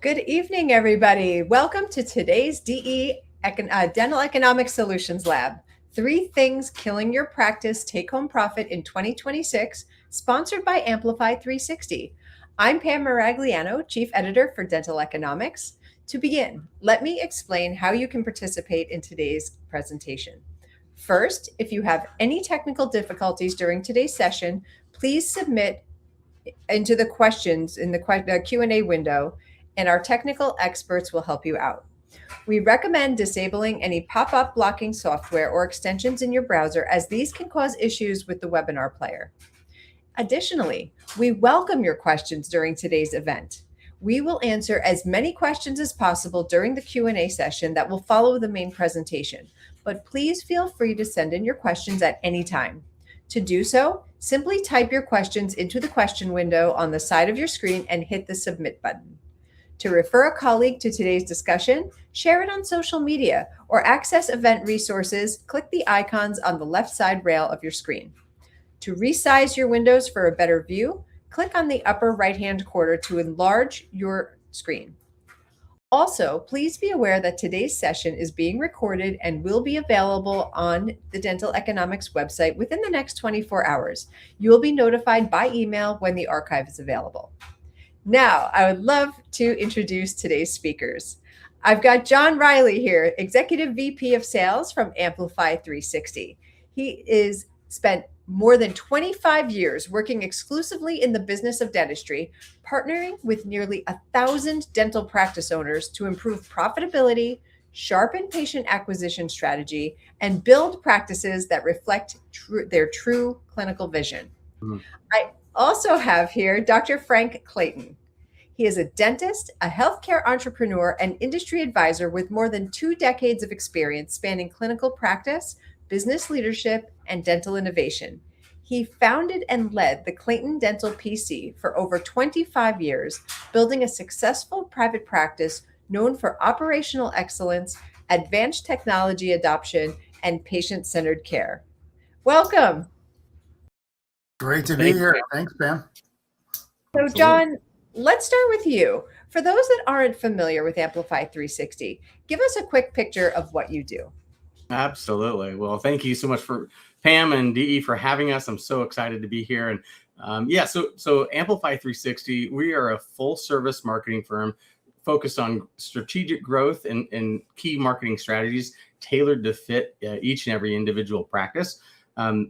Good evening, everybody. Welcome to today's Dental Economic Solutions Lab. 3 things killing your practice take-home profit in 2026, sponsored by Amplify 360. I'm Pam Maragliano, Chief Editor for Dental Economics. To begin, let me explain how you can participate in today's presentation. First, if you have any technical difficulties during today's session, please submit into the questions in the Q&A window, and our technical experts will help you out. We recommend disabling any pop-up blocking software or extensions in your browser, as these can cause issues with the webinar player. Additionally, we welcome your questions during today's event. We will answer as many questions as possible during the Q&A session that will follow the main presentation, but please feel free to send in your questions at any time. To do so, simply type your questions into the question window on the side of your screen and hit the submit button. To refer a colleague to today's discussion, share it on social media, or access event resources, click the icons on the left side rail of your screen. To resize your windows for a better view, click on the upper right-hand corner to enlarge your screen. Also, please be aware that today's session is being recorded and will be available on the Dental Economics website within the next 24 hours. You will be notified by email when the archive is available. Now, I would love to introduce today's speakers. I've got John Riley here, Executive VP of Sales from Amplify 360. He is spent more than 25 years working exclusively in the business of dentistry, partnering with nearly 1,000 dental practice owners to improve profitability, sharpen patient acquisition strategy, and build practices that reflect their true clinical vision. I also have here Dr. Frank Clayton. He is a dentist, a healthcare entrepreneur, and industry advisor with more than 2 decades of experience spanning clinical practice, business leadership, and dental innovation. He founded and led the Clayton Dental PC for over 25 years, building a successful private practice known for operational excellence, advanced technology adoption, and patient-centered care. Welcome. Great to be here. Thanks, Pam. So, John, let's start with you. For those that aren't familiar with Amplify 360, give us a quick picture of what you do. Absolutely. Well, thank you so much for Pam and DE for having us. I'm so excited to be here. And so Amplify 360, we are a full service marketing firm focused on strategic growth and key marketing strategies tailored to fit each and every individual practice.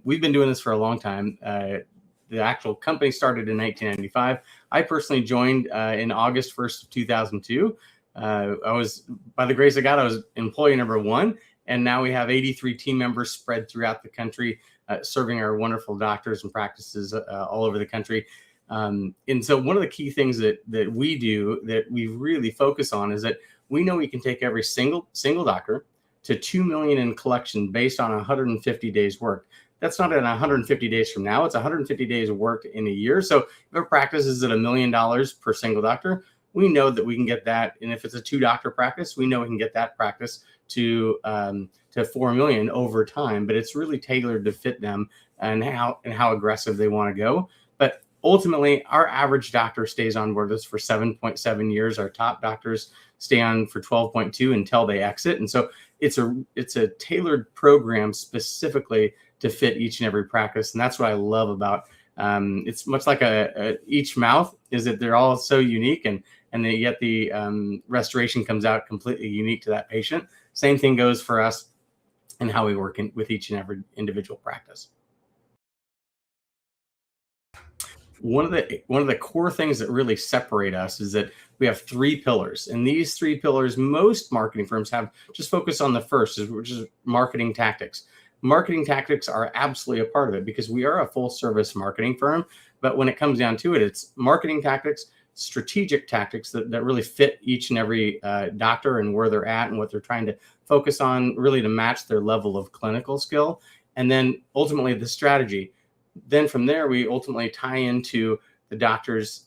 We've been doing this for a long time. The actual company started in 1995. I personally joined in August 1st of 2002. I was, by the grace of God, I was employee number 1. And now we have 83 team members spread throughout the country, serving our wonderful doctors and practices all over the country. And so one of the key things that we do, that we really focus on, is that we know we can take every single doctor to $2 million in collection based on 150 days worked. That's not in 150 days from now. It's 150 days worked in a year. So if a practice is at $1 million per single doctor, we know that we can get that. And if it's a 2-doctor practice, we know we can get that practice to 4 million over time. But it's really tailored to fit them and how aggressive they want to go. But ultimately, our average doctor stays on board with us for 7.7 years. Our top doctors stay on for 12.2 until they exit. And so it's a tailored program specifically to fit each and every practice. And that's what I love about it's much like each mouth, is that they're all so unique, and yet the restoration comes out completely unique to that patient. Same thing goes for us and how we work with each and every individual practice. One of the core things that really separate us is that we have 3 pillars, and these 3 pillars, most marketing firms have just focused on the first, which is marketing tactics. Marketing tactics are absolutely a part of it because we are a full service marketing firm. But when it comes down to it, it's marketing tactics, strategic tactics that really fit each and every doctor and where they're at and what they're trying to focus on, really to match their level of clinical skill. And then ultimately the strategy. Then from there, we ultimately tie into the doctor's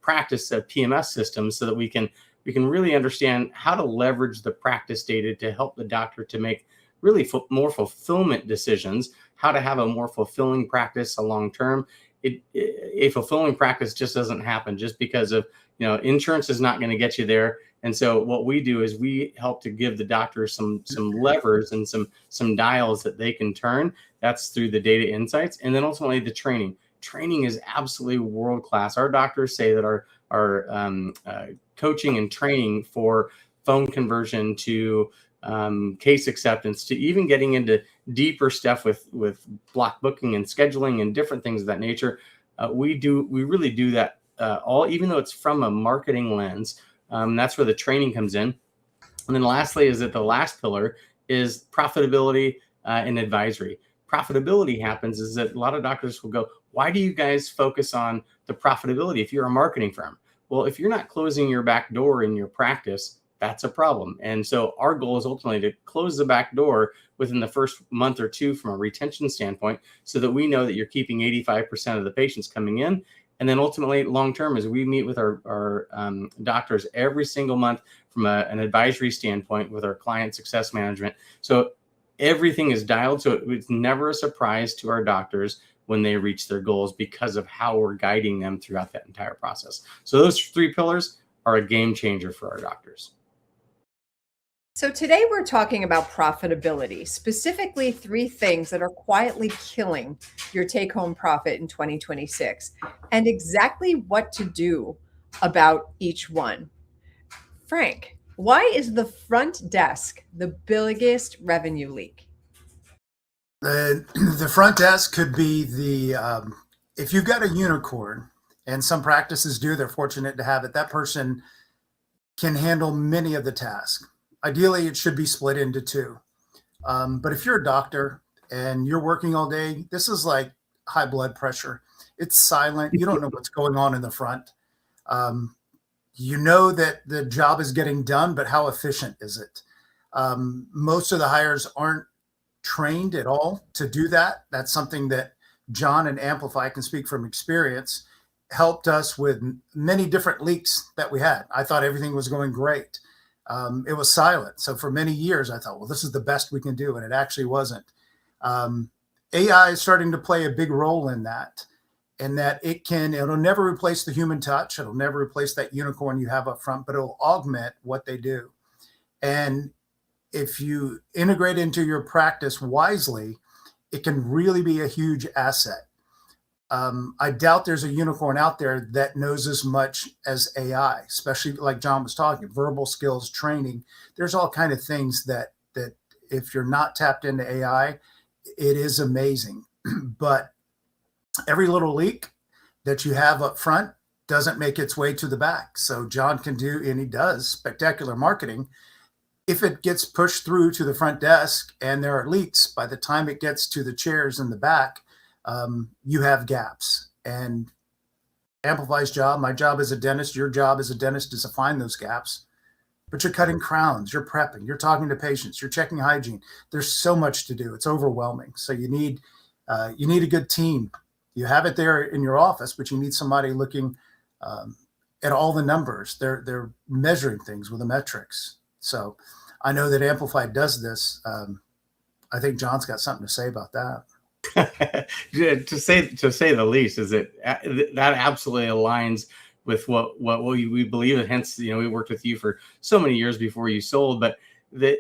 practice PMS systems so that we can really understand how to leverage the practice data to help the doctor to make really more fulfillment decisions, how to have a more fulfilling practice long term, a fulfilling practice just doesn't happen just because of, insurance is not going to get you there. And so what we do is we help to give the doctors some levers and some dials that they can turn. That's through the data insights, and then ultimately the training. Training is absolutely world class. Our doctors say that our coaching and training for phone conversion to case acceptance to even getting into deeper stuff with block booking and scheduling and different things of that nature. We really do that all, even though it's from a marketing lens. That's where the training comes in. And then lastly is that the last pillar is profitability and advisory. Profitability happens is that a lot of doctors will go, why do you guys focus on the profitability if you're a marketing firm? Well, if you're not closing your back door in your practice, that's a problem. And so our goal is ultimately to close the back door within the first month or two from a retention standpoint, so that we know that you're keeping 85% of the patients coming in. And then ultimately long-term is we meet with our doctors every single month from an advisory standpoint with our client success management. So everything is dialed. So it's never a surprise to our doctors when they reach their goals because of how we're guiding them throughout that entire process. So those three pillars are a game changer for our doctors. So today we're talking about profitability, specifically three things that are quietly killing your take-home profit in 2026, and exactly what to do about each one. Frank, why is the front desk the biggest revenue leak? The front desk could be if you've got a unicorn, and some practices do, they're fortunate to have it, that person can handle many of the tasks. Ideally, it should be split into two. But if you're a doctor and you're working all day, this is like high blood pressure. It's silent. You don't know what's going on in the front. You know that the job is getting done, but how efficient is it? Most of the hires aren't trained at all to do that. That's something that John and Amplify, can speak from experience, helped us with many different leaks that we had. I thought everything was going great. It was silent. So for many years, I thought, well, this is the best we can do. And it actually wasn't. AI is starting to play a big role in that, and that it'll never replace the human touch. It'll never replace that unicorn you have up front, but it'll augment what they do. And if you integrate into your practice wisely, it can really be a huge asset. I doubt there's a unicorn out there that knows as much as AI, especially like John was talking, verbal skills, training. There's all kind of things that if you're not tapped into AI, it is amazing. But every little leak that you have up front doesn't make its way to the back. So John can do, and he does, spectacular marketing. If it gets pushed through to the front desk and there are leaks, by the time it gets to the chairs in the back, you have gaps. And Amplify's job, my job as a dentist, your job as a dentist, is to find those gaps. But you're cutting crowns, you're prepping, you're talking to patients, you're checking hygiene. There's so much to do. It's overwhelming. So you need a good team. You have it there in your office, but you need somebody looking at all the numbers. They're measuring things with the metrics. So I know that Amplify does this. I think John's got something to say about that. to say the least, is that absolutely aligns with what we believe, and hence we worked with you for so many years before you sold. But the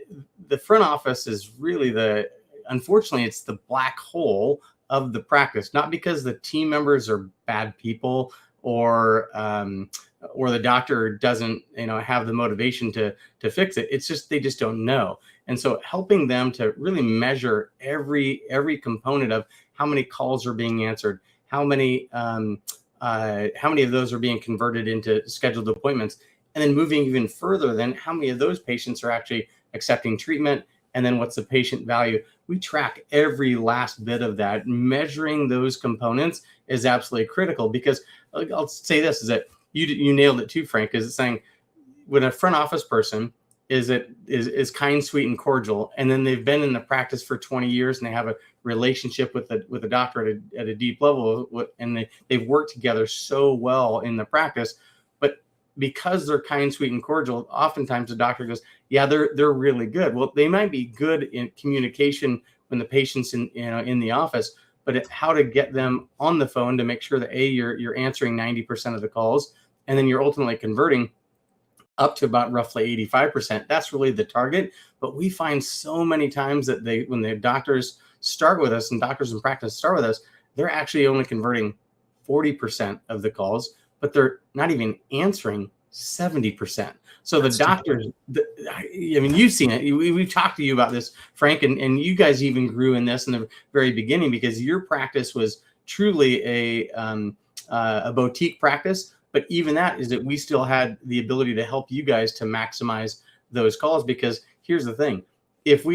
front office is really unfortunately it's the black hole of the practice, not because the team members are bad people or the doctor doesn't have the motivation to fix it. It's just they just don't know. And so helping them to really measure every component of how many calls are being answered, how many of those are being converted into scheduled appointments, and then moving even further, then how many of those patients are actually accepting treatment, and then what's the patient value. We track every last bit of that. Measuring those components is absolutely critical, because I'll say this, is that you nailed it too, Frank, is saying when a front office person is kind, sweet, and cordial, and then they've been in the practice for 20 years and they have a relationship with a doctor at a deep level, and they've worked together so well in the practice, but because they're kind, sweet, and cordial, oftentimes the doctor goes, yeah, they're really good. Well, they might be good in communication when the patient's in the office, but how to get them on the phone to make sure that you're answering 90% of the calls, and then you're ultimately converting up to about roughly 85%. That's really the target. But we find so many times that when the doctors start with us and doctors in practice start with us, they're actually only converting 40% of the calls, but they're not even answering 70%. So the doctors, I mean, you've seen it. We've talked to you about this, Frank, and you guys even grew in this in the very beginning because your practice was truly a boutique practice. But even that is that we still had the ability to help you guys to maximize those calls, because here's the thing. If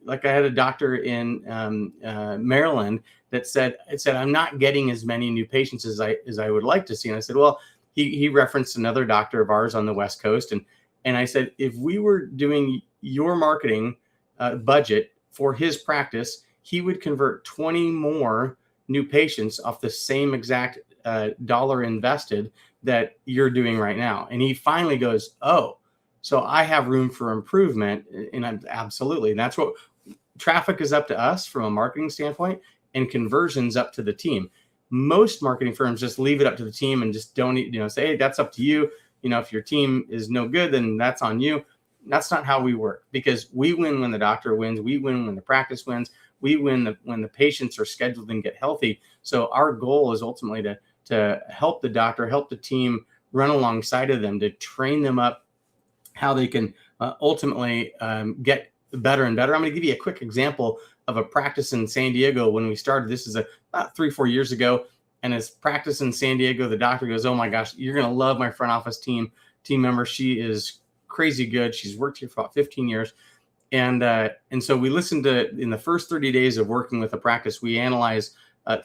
like I had a doctor in Maryland that said, I'm not getting as many new patients as I would like to see. And I said, well, he referenced another doctor of ours on the West Coast. And I said, if we were doing your marketing budget for his practice, he would convert 20 more new patients off the same exact dollar invested that you're doing right now. And he finally goes, oh, so I have room for improvement. And I'm absolutely. And that's what traffic is up to us from a marketing standpoint, and conversions up to the team. Most marketing firms just leave it up to the team and just don't, say, hey, that's up to you. If your team is no good, then that's on you. That's not how we work, because we win when the doctor wins. We win when the practice wins. We win when the patients are scheduled and get healthy. So our goal is ultimately to help the doctor, help the team, run alongside of them to train them up how they can ultimately get better and better. I'm going to give you a quick example of a practice in San Diego when we started. This is about 3-4 years ago. And as practice in San Diego, the doctor goes, oh my gosh, you're going to love my front office team member. She is crazy good. She's worked here for about 15 years. And so we listened to, in the first 30 days of working with the practice, we analyzed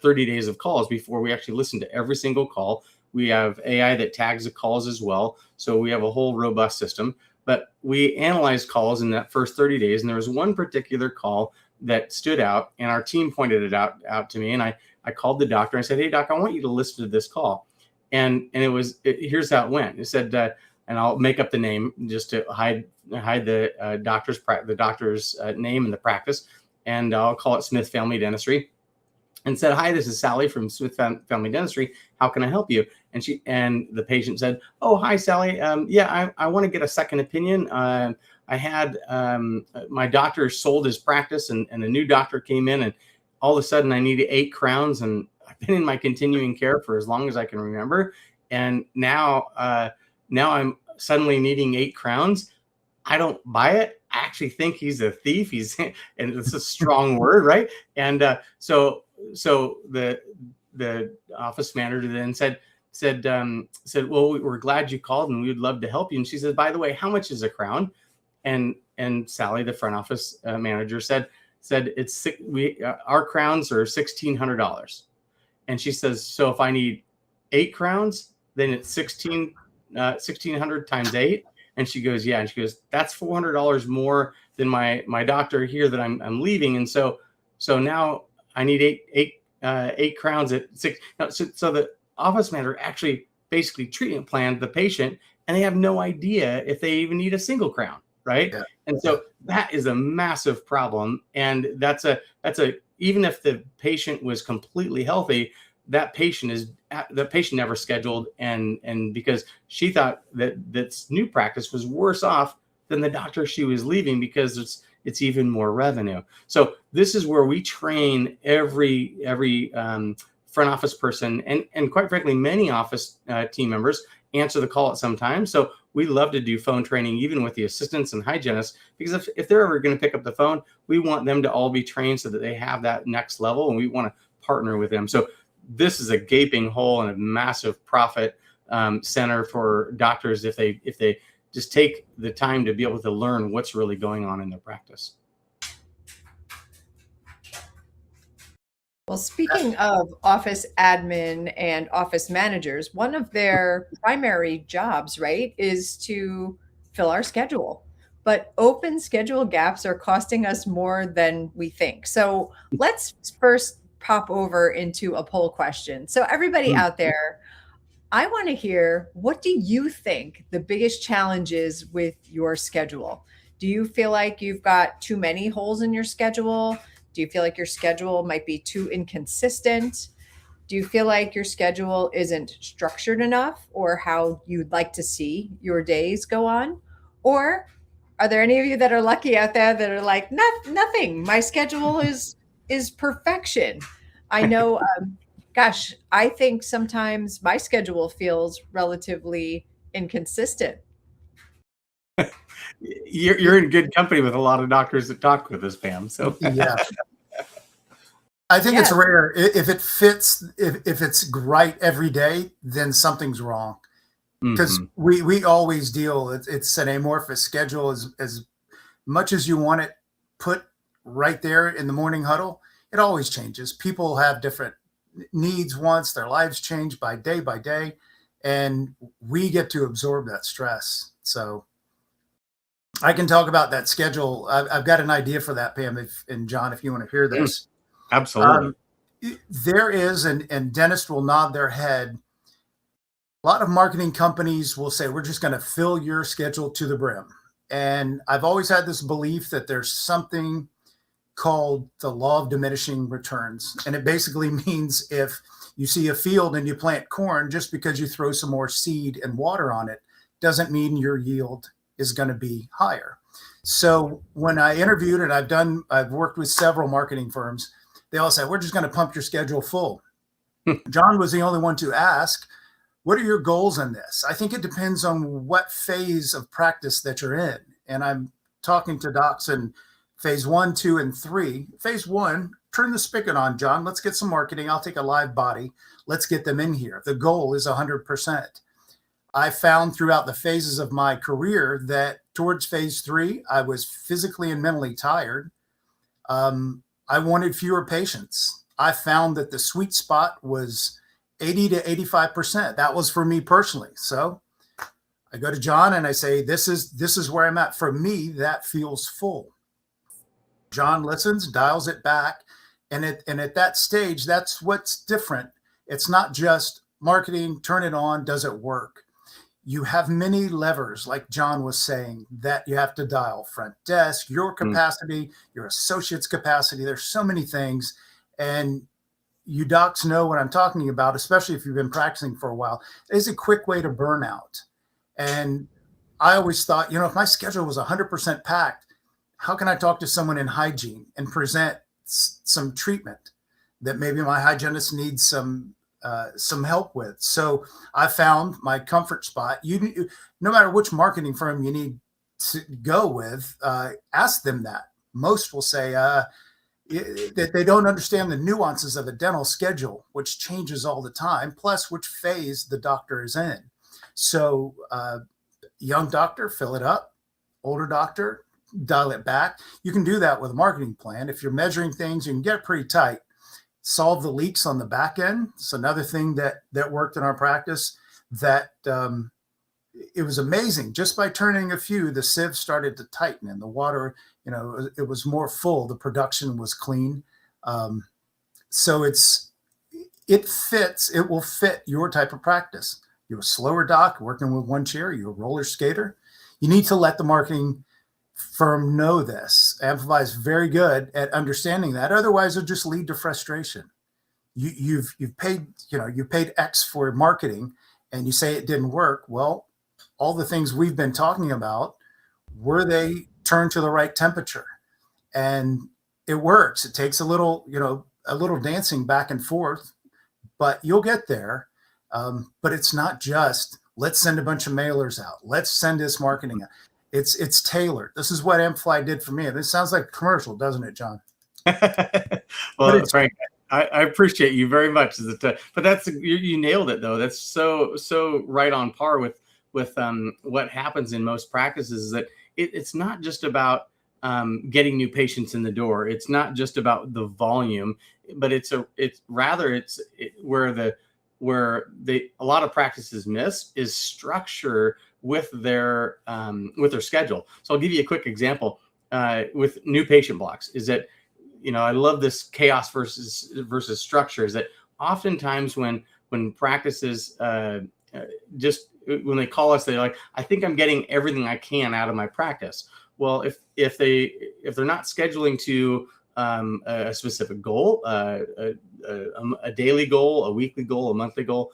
30 days of calls before we actually listen to every single call. We have AI that tags the calls as well. So we have a whole robust system. But we analyzed calls in that first 30 days. And there was one particular call that stood out, and our team pointed it out to me. And I called the doctor and I said, hey, doc, I want you to listen to this call. And here's how it went. It said, and I'll make up the name just to hide the doctor's name in the practice. And I'll call it Smith Family Dentistry. And said, hi, this is Sally from Smith Family Dentistry. How can I help you? And the patient said, oh, hi, Sally. I want to get a second opinion. I had my doctor sold his practice, and a new doctor came in, and all of a sudden I needed 8 crowns, and I've been in my continuing care for as long as I can remember. And now I'm suddenly needing 8 crowns. I don't buy it. I actually think he's a thief. And it's a strong word, right? And so the office manager then said, well, we're glad you called and we would love to help you. And she said, by the way, how much is a crown? And Sally, the front office manager, said our crowns are $1,600. And she says, so if I need 8 crowns, then it's 1,600 times 8. And she goes, yeah. And she goes, that's $400 more than my doctor here that I'm leaving. And so now I need eight crowns at 6. So the office manager actually basically treatment planned the patient, and they have no idea if they even need a single crown, right? Yeah. And so that is a massive problem. And that's even if the patient was completely healthy, that patient never scheduled, and because she thought that this new practice was worse off than the doctor she was leaving, because it's even more revenue. So this is where we train every front office person, and quite frankly, many office team members answer the call at some time. So we love to do phone training, even with the assistants and hygienists, because if they're ever going to pick up the phone, we want them to all be trained so that they have that next level, and we want to partner with them. So this is a gaping hole and a massive profit center for doctors if they just take the time to be able to learn what's really going on in their practice. Well, speaking of office admin and office managers, one of their primary jobs, right, is to fill our schedule. But open schedule gaps are costing us more than we think. So let's first pop over into a poll question. So everybody out there, I want to hear, what do you think the biggest challenge is with your schedule? Do you feel like you've got too many holes in your schedule? Do you feel like your schedule might be too inconsistent? Do you feel like your schedule isn't structured enough or how you'd like to see your days go on? Or are there any of you that are lucky out there that are like, nothing. My schedule is perfection. I know, gosh, I think sometimes my schedule feels relatively inconsistent. You're in good company with a lot of doctors that talk with us, Pam. So Yeah. I think it's Yeah. rare. If it fits, if it's right every day, then something's wrong. Because Mhm. we always deal, it's an amorphous schedule as much as you want it put right there in the morning huddle, it always changes. People have different needs, wants, their lives change by day, and we get to absorb that stress. So I can talk about that schedule. I've got an idea for that, Pam, and John, if you want to hear Mm, this. absolutely. Um, there is, and dentists will nod their head. A lot of marketing companies will say, we're just going to fill your schedule to the brim. And I've always had this belief that there's something called the law of diminishing returns. And it basically means if you see a field and you plant corn, just because you throw some more seed and water on it doesn't mean your yield is going to be higher. So when I interviewed, and I've worked with several marketing firms, they all said, we're just going to pump your schedule full. John was the only one to ask, what are your goals in this? I think it depends on what phase of practice that you're in. And I'm talking to docs in phase 1, 2, and 3. Phase 1, turn the spigot on, John. Let's get some marketing. I'll take a live body. Let's get them in here. The goal is 100%. I found throughout the phases of my career that towards phase 3, I was physically and mentally tired. I wanted fewer patients. I found that the sweet spot was 80 to 85%. That was for me personally. So I go to John and I say, this is where I'm at. For me, that feels full. John listens, dials it back. And at that stage, that's what's different. It's not just marketing, turn it on, does it work? You have many levers, like John was saying, that you have to dial. Front desk, your capacity, your associate's capacity. There's so many things. And you docs know what I'm talking about, especially if you've been practicing for a while. It's a quick way to burn out. And I always thought, if my schedule was 100% packed, how can I talk to someone in hygiene and present some treatment that maybe my hygienist needs some help with? So I found my comfort spot. No matter which marketing firm you need to go with, ask them that. Most will say that they don't understand the nuances of a dental schedule, which changes all the time, plus which phase the doctor is in. So young doctor, fill it up. Older doctor, dial it back. You can do that with a marketing plan. If you're measuring things, you can get pretty tight. Solve the leaks on the back end. It's another thing that worked in our practice that it was amazing. Just by turning a few, the sieve started to tighten and the water, it was more full. The production was clean. So it will fit your type of practice. You're a slower doc working with one chair, you're a roller skater. You need to let the marketing firm know this. Amplify is very good at understanding that. Otherwise, it'll just lead to frustration. You've paid, you paid X for marketing and you say it didn't work. Well, all the things we've been talking about, were they turned to the right temperature? And it works. It takes a little dancing back and forth, but you'll get there. But it's not just, let's send a bunch of mailers out. Let's send this marketing out. It's tailored. This is what Amplify did for me. This sounds like a commercial, doesn't it, John? Well, Frank, I appreciate you very much. But that's you nailed it though. That's so right on par with what happens in most practices. Is that it's not just about getting new patients in the door. It's not just about the volume, but where a lot of practices miss is structure with their schedule. So I'll give you a quick example with new patient blocks. Is that I love this chaos versus structure. Is that oftentimes when practices just when they call us, they're like, I think I'm getting everything I can out of my practice. Well, if they're not scheduling to a specific goal, a daily goal, a weekly goal, a monthly goal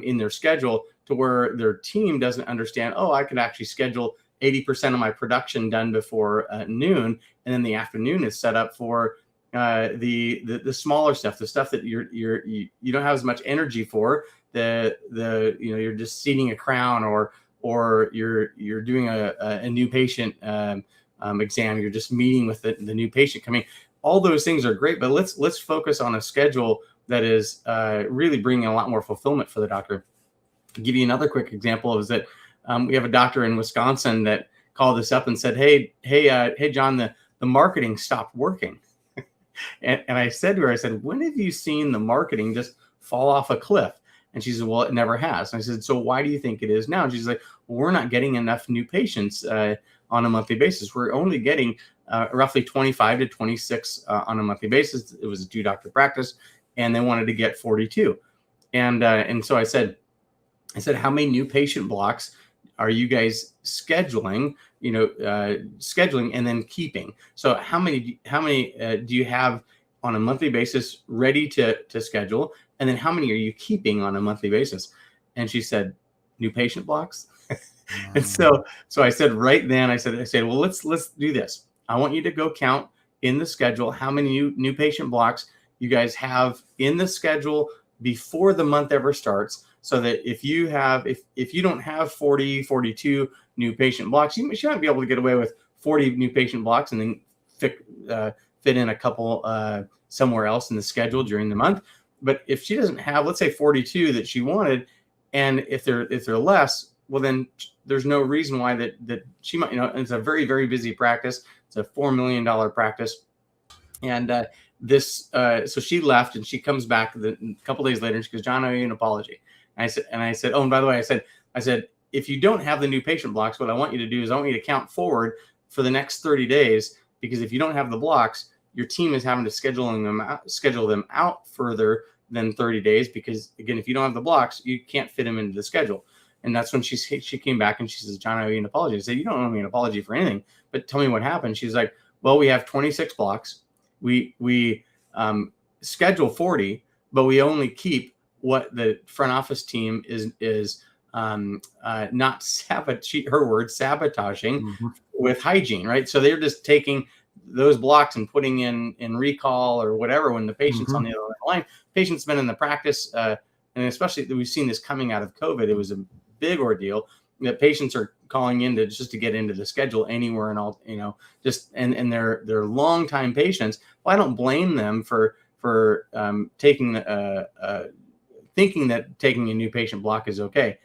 in their schedule, to where their team doesn't understand, oh, I could actually schedule 80% of my production done before noon, and then the afternoon is set up for the smaller stuff, the stuff that you don't have as much energy for. You're just seating a crown, or you're doing a new patient exam. You're just meeting with the new patient coming. All those things are great, but let's focus on a schedule that is really bringing a lot more fulfillment for the doctor. To give you another quick example is that we have a doctor in Wisconsin that called us up and said, hey, John, the marketing stopped working. and I said to her, I said, when have you seen the marketing just fall off a cliff? And she said, well, it never has. And I said, so why do you think it is now? And she's like, well, we're not getting enough new patients on a monthly basis. We're only getting roughly 25 to 26 on a monthly basis. It was a 2-doctor practice, and they wanted to get 42. And so I said, how many new patient blocks are you guys scheduling? Scheduling and then keeping. So how many do you have on a monthly basis ready to schedule? And then how many are you keeping on a monthly basis? And she said, new patient blocks. And so I said right then, I said, well, let's do this. I want you to go count in the schedule how many new patient blocks you guys have in the schedule before the month ever starts, so that if you don't have 40, 42 new patient blocks, you might be able to get away with 40 new patient blocks and then fit in a couple somewhere else in the schedule during the month. But if she doesn't have, let's say, 42 that she wanted, and if they're less, well, then there's no reason why that she might, it's a very, very busy practice. It's a $4 million practice. And so she left, and she comes back a couple days later, and she goes, John, I owe you an apology. And I said, oh, and by the way, I said, if you don't have the new patient blocks, what I want you to do is I want you to count forward for the next 30 days, because if you don't have the blocks, your team is having to schedule them out further than 30 days, because again, if you don't have the blocks, you can't fit them into the schedule. And that's when she came back and she says, John, I owe you an apology. I said, you don't owe me an apology for anything, but tell me what happened. She's like, well, we have 26 blocks. We schedule 40, but we only keep what the front office team is not sabotaging Mm-hmm. with hygiene, right? So they're just taking those blocks and putting in recall or whatever when the patient's Mm-hmm. on the other line. Patient's been in the practice, and especially we've seen this coming out of COVID. It was a big ordeal that patients are calling in just to get into the schedule anywhere and all, and they're longtime patients. Well, I don't blame them for thinking that taking a new patient block is okay,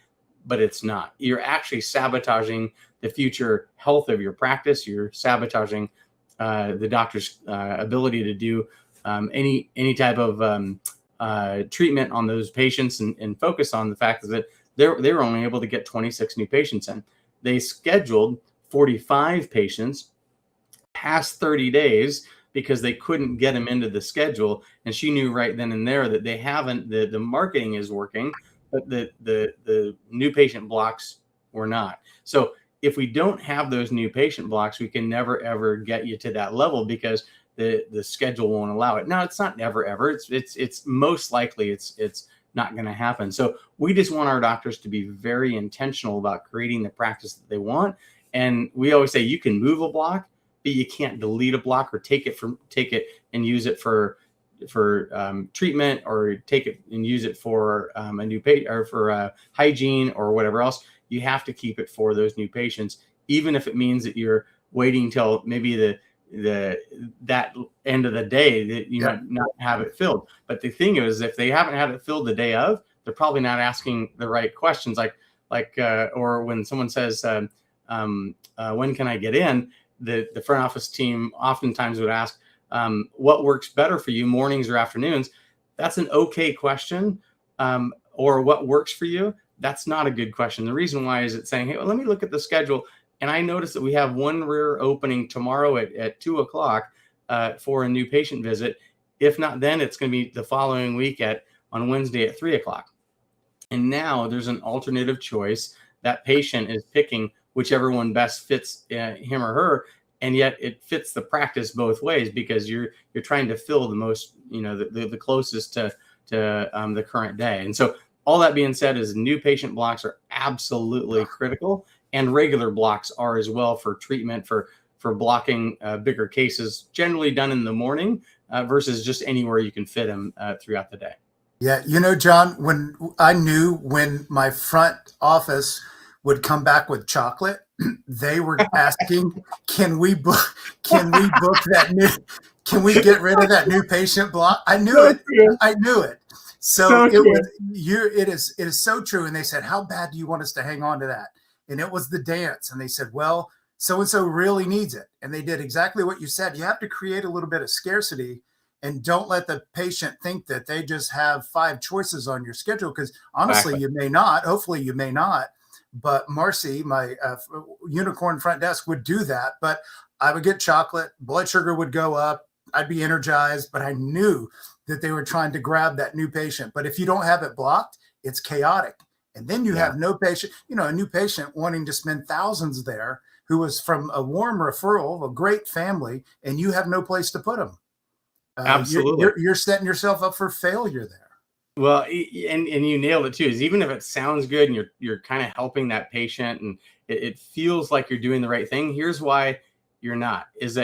but it's not. You're actually sabotaging the future health of your practice. You're sabotaging the doctor's ability to do any type of treatment on those patients, and focus on the fact that they were only able to get 26 new patients in. They scheduled 45 patients past 30 days because they couldn't get them into the schedule. And she knew right then and there that the marketing is working, but the new patient blocks were not. So if we don't have those new patient blocks, we can never, ever get you to that level, because the schedule won't allow it. Now, it's not never, ever. It's most likely it's not going to happen. So we just want our doctors to be very intentional about creating the practice that they want. And we always say you can move a block, but you can't delete a block or take it and use it for treatment, or take it and use it for a new patient, or for hygiene or whatever else. You have to keep it for those new patients, even if it means that you're waiting till maybe that end of the day that you might not have it filled. But the thing is, if they haven't had it filled the day of, they're probably not asking the right questions. Or when someone says, when can I get in? The front office team oftentimes would ask, what works better for you, mornings or afternoons? That's an okay question. Or what works for you? That's not a good question. The reason why is it's saying, hey, well, let me look at the schedule. And I noticed that we have one rear opening tomorrow at 2:00 for a new patient visit. If not, then it's going to be the following week on Wednesday at 3:00. And now there's an alternative choice. That patient is picking whichever one best fits him or her. and yet it fits the practice both ways because you're trying to fill the most, the closest to the current day. And so all that being said is new patient blocks are absolutely critical, and regular blocks are as well for treatment, for blocking bigger cases, generally done in the morning versus just anywhere you can fit them throughout the day. Yeah, John, when I knew when my front office would come back with chocolate, they were asking, "Can we book that new? Can we get rid of that new patient block?" I knew it. I knew it. So it was you. It is so true. And they said, "How bad do you want us to hang on to that?" And it was the dance. And they said, "Well, so and so really needs it." And they did exactly what you said. You have to create a little bit of scarcity. And don't let the patient think that they just have 5 choices on your schedule, because honestly, you may not. Hopefully, you may not. But Marcy, my unicorn front desk, would do that. But I would get chocolate, blood sugar would go up, I'd be energized, but I knew that they were trying to grab that new patient. But if you don't have it blocked, it's chaotic. And then you have no patient, a new patient wanting to spend thousands there who was from a warm referral, a great family, and you have no place to put them. Absolutely. You're setting yourself up for failure there. Well, and you nailed it too, is even if it sounds good and you're kind of helping that patient and it feels like you're doing the right thing, here's why you're not. Is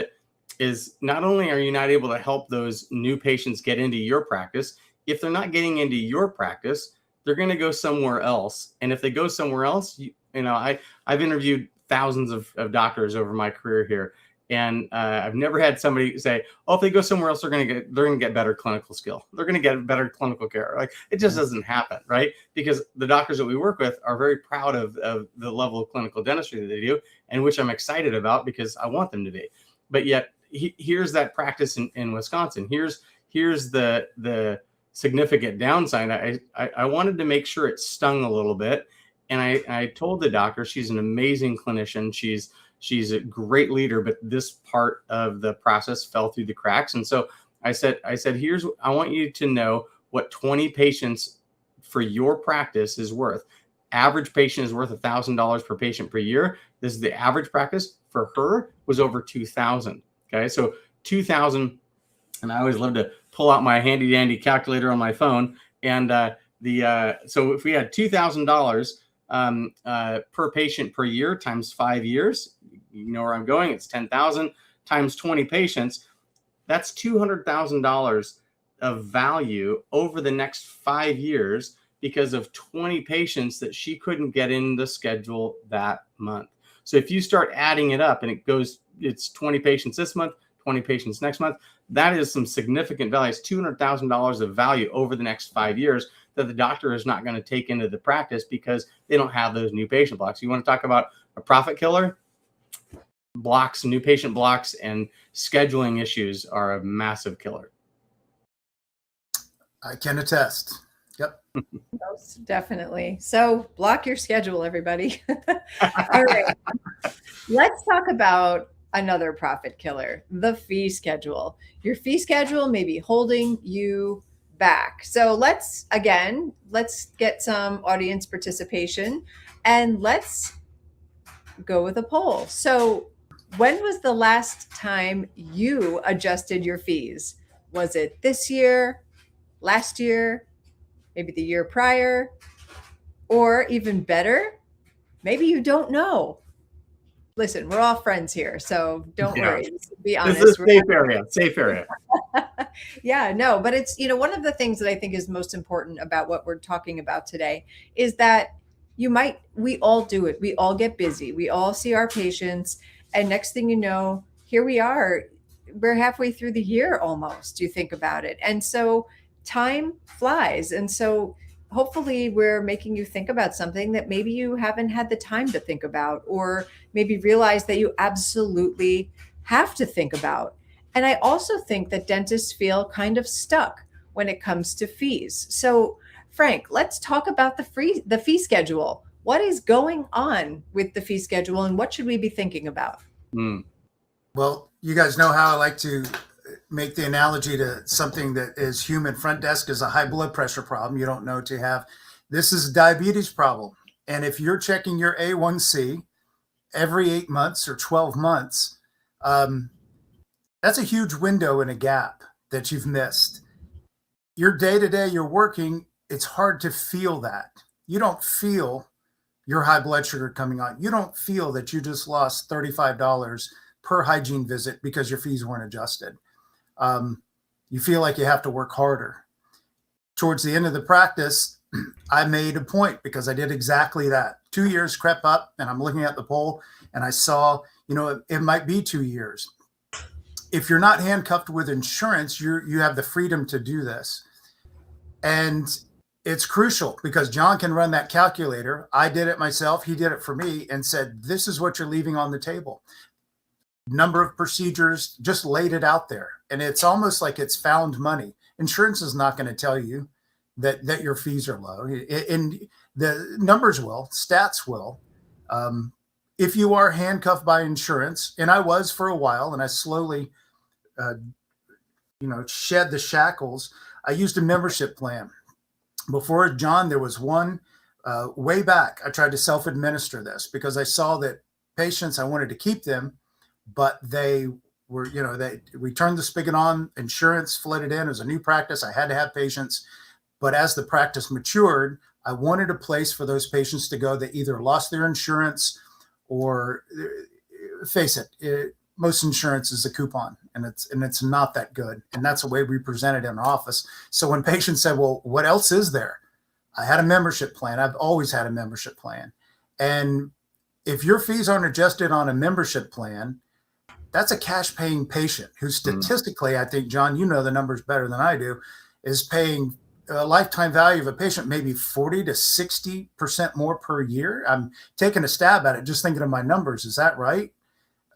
not only are you not able to help those new patients get into your practice, if they're not getting into your practice, they're going to go somewhere else. And if they go somewhere else, I've interviewed thousands of doctors over my career here. And I've never had somebody say, "Oh, if they go somewhere else, they're going to get better clinical skill. They're going to get better clinical care." Like, it just doesn't happen, right? Because the doctors that we work with are very proud of the level of clinical dentistry that they do, and which I'm excited about because I want them to be. But yet, here's that practice in Wisconsin. Here's the significant downside. I wanted to make sure it stung a little bit, and I told the doctor, she's an amazing clinician. She's a great leader, but this part of the process fell through the cracks. And so I said, I want you to know what 20 patients for your practice is worth. Average patient is worth $1,000 per patient per year. This is the average practice. For her was over 2,000. Okay. So 2,000. And I always love to pull out my handy dandy calculator on my phone. And so if we had $2,000 per patient per year times 5 years, you know where I'm going. It's 10,000 times 20 patients. That's $200,000 of value over the next 5 years because of 20 patients that she couldn't get in the schedule that month. So if you start adding it up and it's 20 patients this month, 20 patients next month, that is some significant value. It's $200,000 of value over the next 5 years that the doctor is not going to take into the practice because they don't have those new patient blocks. You want to talk about a profit killer? Blocks, new patient blocks, and scheduling issues are a massive killer. I can attest. Yep. Most definitely. So block your schedule, everybody. All right. Let's talk about another profit killer, the fee schedule. Your fee schedule may be holding you back. So let's get some audience participation and let's go with a poll. So when was the last time you adjusted your fees? Was it this year, last year, maybe the year prior, or even better, maybe you don't know? Listen, we're all friends here, so don't worry. Be honest. This is a safe area. Yeah, no, but it's, one of the things that I think is most important about what we're talking about today is that we all do it. We all get busy. We all see our patients. And next thing you know, here we are. We're halfway through the year almost, you think about it. And so time flies. And so hopefully we're making you think about something that maybe you haven't had the time to think about, or maybe realize that you absolutely have to think about. And I also think that dentists feel kind of stuck when it comes to fees. So Frank, let's talk about the fee schedule. What is going on with the fee schedule and what should we be thinking about? Well, you guys know how I like to make the analogy to something that is human. Front desk is a high blood pressure problem. You don't know to have. This is a diabetes problem. And if you're checking your A1C every 8 months or 12 months, That's a huge window and a gap that you've missed. Your day to day, you're working, it's hard to feel that. You don't feel your high blood sugar coming on. You don't feel that you just lost $35 per hygiene visit because your fees weren't adjusted. You feel like you have to work harder. Towards the end of the practice, I made a point because I did exactly that. 2 years crept up, and I'm looking at the poll, and I saw, it might be 2 years. If you're not handcuffed with insurance, you have the freedom to do this. And it's crucial because John can run that calculator. I did it myself. He did it for me and said, this is what you're leaving on the table. Number of procedures, just laid it out there. And it's almost like it's found money. Insurance is not going to tell you that your fees are low. And the numbers will, stats will. If you are handcuffed by insurance, and I was for a while, and I slowly, shed the shackles, I used a membership plan. Before John, there was one way back. I tried to self-administer this because I saw that patients, I wanted to keep them, but they were, we turned the spigot on, insurance flooded in. It was a new practice. I had to have patients. But as the practice matured, I wanted a place for those patients to go that either lost their insurance or, face it, most insurance is a coupon, and it's not that good. And that's the way we present it in our office. So when patients said, well, what else is there? I had a membership plan. I've always had a membership plan. And if your fees aren't adjusted on a membership plan, that's a cash paying patient who statistically, I think, John, you know the numbers better than I do, is paying a lifetime value of a patient maybe 40 to 60% more per year. I'm taking a stab at it, just thinking of my numbers. Is that right?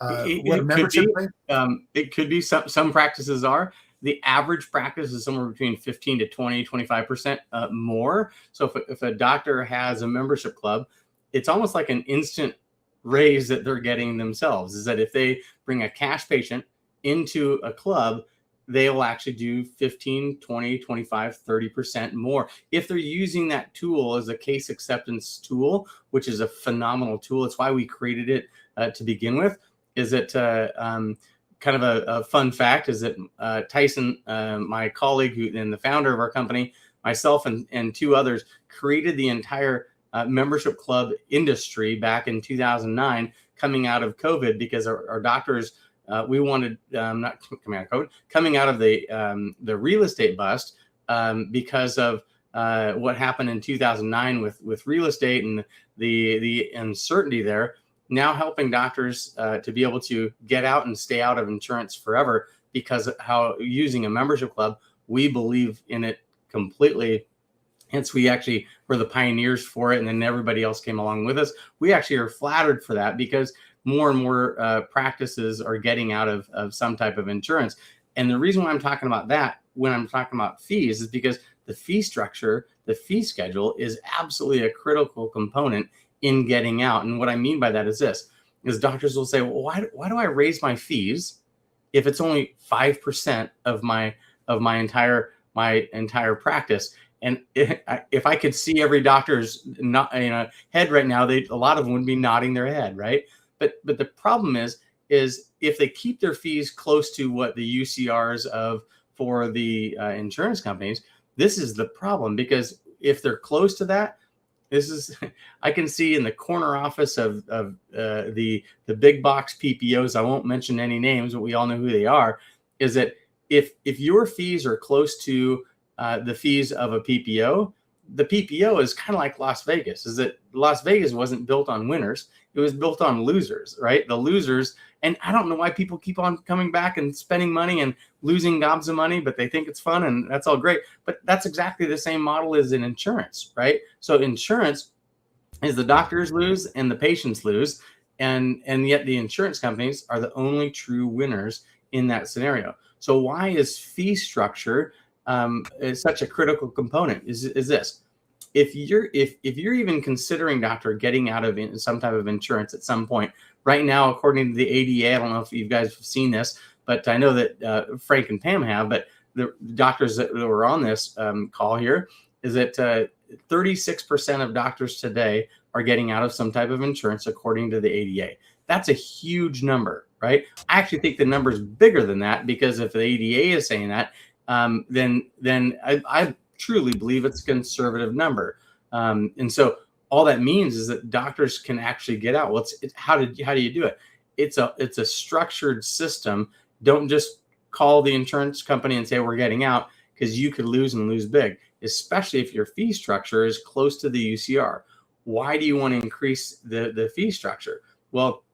It could be. Some practices are. The average practice is somewhere between 15 to 20, 25% more. So if a doctor has a membership club, it's almost like an instant raise that they're getting themselves. Is that if they bring a cash patient into a club, they will actually do 15, 20, 25, 30% more. If they're using that tool as a case acceptance tool, which is a phenomenal tool. It's why we created it to begin with. Is it kind of a fun fact is that Tyson, my colleague and the founder of our company, myself and two others created the entire membership club industry back in 2009, coming out of COVID, because our doctors, we wanted, not coming out of COVID, coming out of the real estate bust because of what happened in 2009 with real estate and the uncertainty there. Now helping doctors to be able to get out and stay out of insurance forever, because of how using a membership club, we believe in it completely. Hence, we actually were the pioneers for it, and then everybody else came along with us. We actually are flattered for that because more and more practices are getting out of some type of insurance. And the reason why I'm talking about that when I'm talking about fees is because the fee structure, the fee schedule is absolutely a critical component in getting out. And what I mean by that is this, is doctors will say, well, why do I raise my fees if it's only 5% of my entire practice? And if I could see every doctor's head right now, a lot of them would be nodding their head, right? But the problem is if they keep their fees close to what the UCRs for the insurance companies, this is the problem, because if they're close to that, I can see in the corner office of the big box PPOs, I won't mention any names, but we all know who they are, is that if your fees are close to the fees of a PPO, the PPO is kind of like Las Vegas, is that Las Vegas wasn't built on winners. It was built on losers, right? The losers. And I don't know why people keep on coming back and spending money and losing gobs of money, but they think it's fun and that's all great. But that's exactly the same model as in insurance, right? So insurance is the doctors lose and the patients lose. And yet the insurance companies are the only true winners in that scenario. So why is fee structure is such a critical component? Is this? If you're even considering, doctor, getting out of some type of insurance at some point, right now, according to the ADA, I don't know if you guys have seen this, but I know that Frank and Pam have, but the doctors that were on this call here, is that 36% of doctors today are getting out of some type of insurance according to the ADA. That's a huge number, right? I actually think the number is bigger than that, because if the ADA is saying that, then I truly believe it's a conservative number. And so all that means is that doctors can actually get out. Well, how do you do it? It's a structured system. Don't just call the insurance company and say we're getting out, because you could lose and lose big, especially if your fee structure is close to the UCR. Why do you want to increase the fee structure? Well,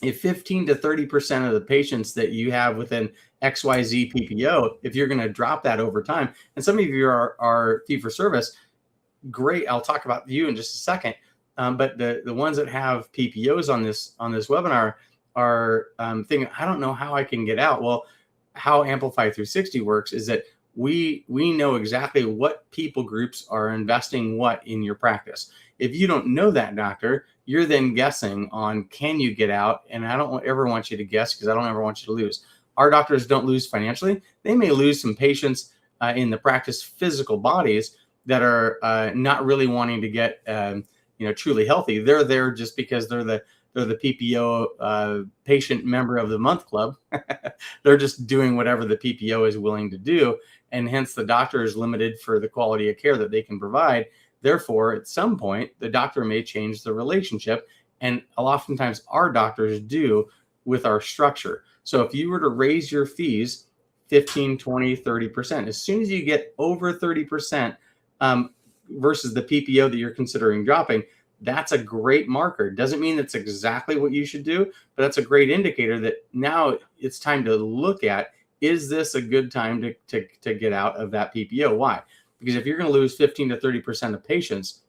if 15 to 30% of the patients that you have within XYZ PPO, if you're going to drop that over time, and some of you are fee for service, great. I'll talk about you in just a second. But the ones that have PPOs on this webinar are thinking, I don't know how I can get out. Well, how Amplify 360 works is that we know exactly what people groups are investing what in your practice. If you don't know that, doctor, you're then guessing on, can you get out? And I don't ever want you to guess, because I don't ever want you to lose. Our doctors don't lose financially. They may lose some patients in the practice physical bodies that are not really wanting to get truly healthy. They're there just because they're the PPO patient member of the month club. They're just doing whatever the PPO is willing to do, and hence the doctor is limited for the quality of care that they can provide. Therefore, at some point, the doctor may change the relationship, and oftentimes our doctors do with our structure. So if you were to raise your fees 15, 20, 30%, as soon as you get over 30% versus the PPO that you're considering dropping, that's a great marker. Doesn't mean that's exactly what you should do, but that's a great indicator that now it's time to look at, is this a good time to get out of that PPO? Why? Because if you're going to lose 15 to 30% of patients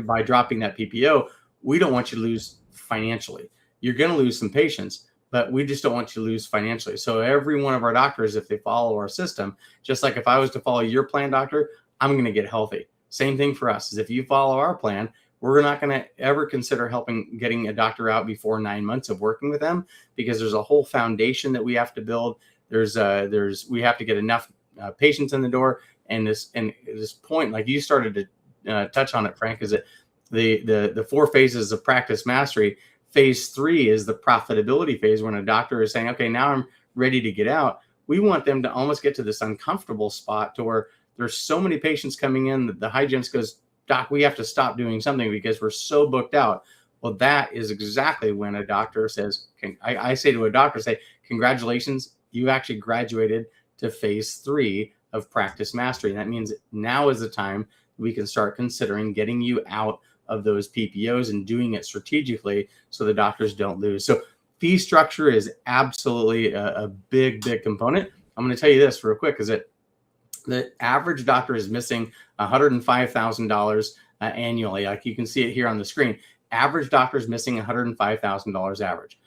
by dropping that PPO, we don't want you to lose financially. You're going to lose some patients, but we just don't want you to lose financially. So every one of our doctors, if they follow our system, just like if I was to follow your plan, doctor, I'm going to get healthy. Same thing for us, is if you follow our plan, we're not going to ever consider getting a doctor out before 9 months of working with them, because there's a whole foundation that we have to build. We have to get enough patients in the door. And this point, like you started to touch on it, Frank, is that the 4 phases of practice mastery. Phase 3 is the profitability phase, when a doctor is saying, okay, now I'm ready to get out. We want them to almost get to this uncomfortable spot to where there's so many patients coming in that the hygienist goes, doc, we have to stop doing something because we're so booked out. Well, that is exactly when a doctor says, I say to a doctor, congratulations, you actually graduated to phase 3 of practice mastery. And that means now is the time we can start considering getting you out of those PPOs and doing it strategically so the doctors don't lose. So fee structure is absolutely a big component. I'm going to tell you this real quick, is that the average doctor is missing $105,000 annually. Like you can see it here on the screen. Average doctor is missing $105,000 average.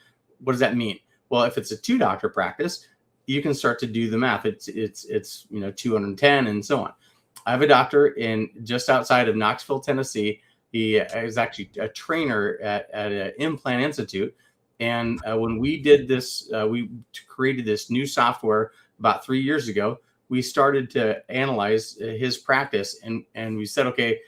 What does that mean? Well, if it's a 2-doctor practice, you can start to do the math. It's 210 and so on. I have a doctor just outside of Knoxville, Tennessee. He is actually a trainer at an implant institute. And when we did this, we created this new software about 3 years ago. We started to analyze his practice, and we said, okay,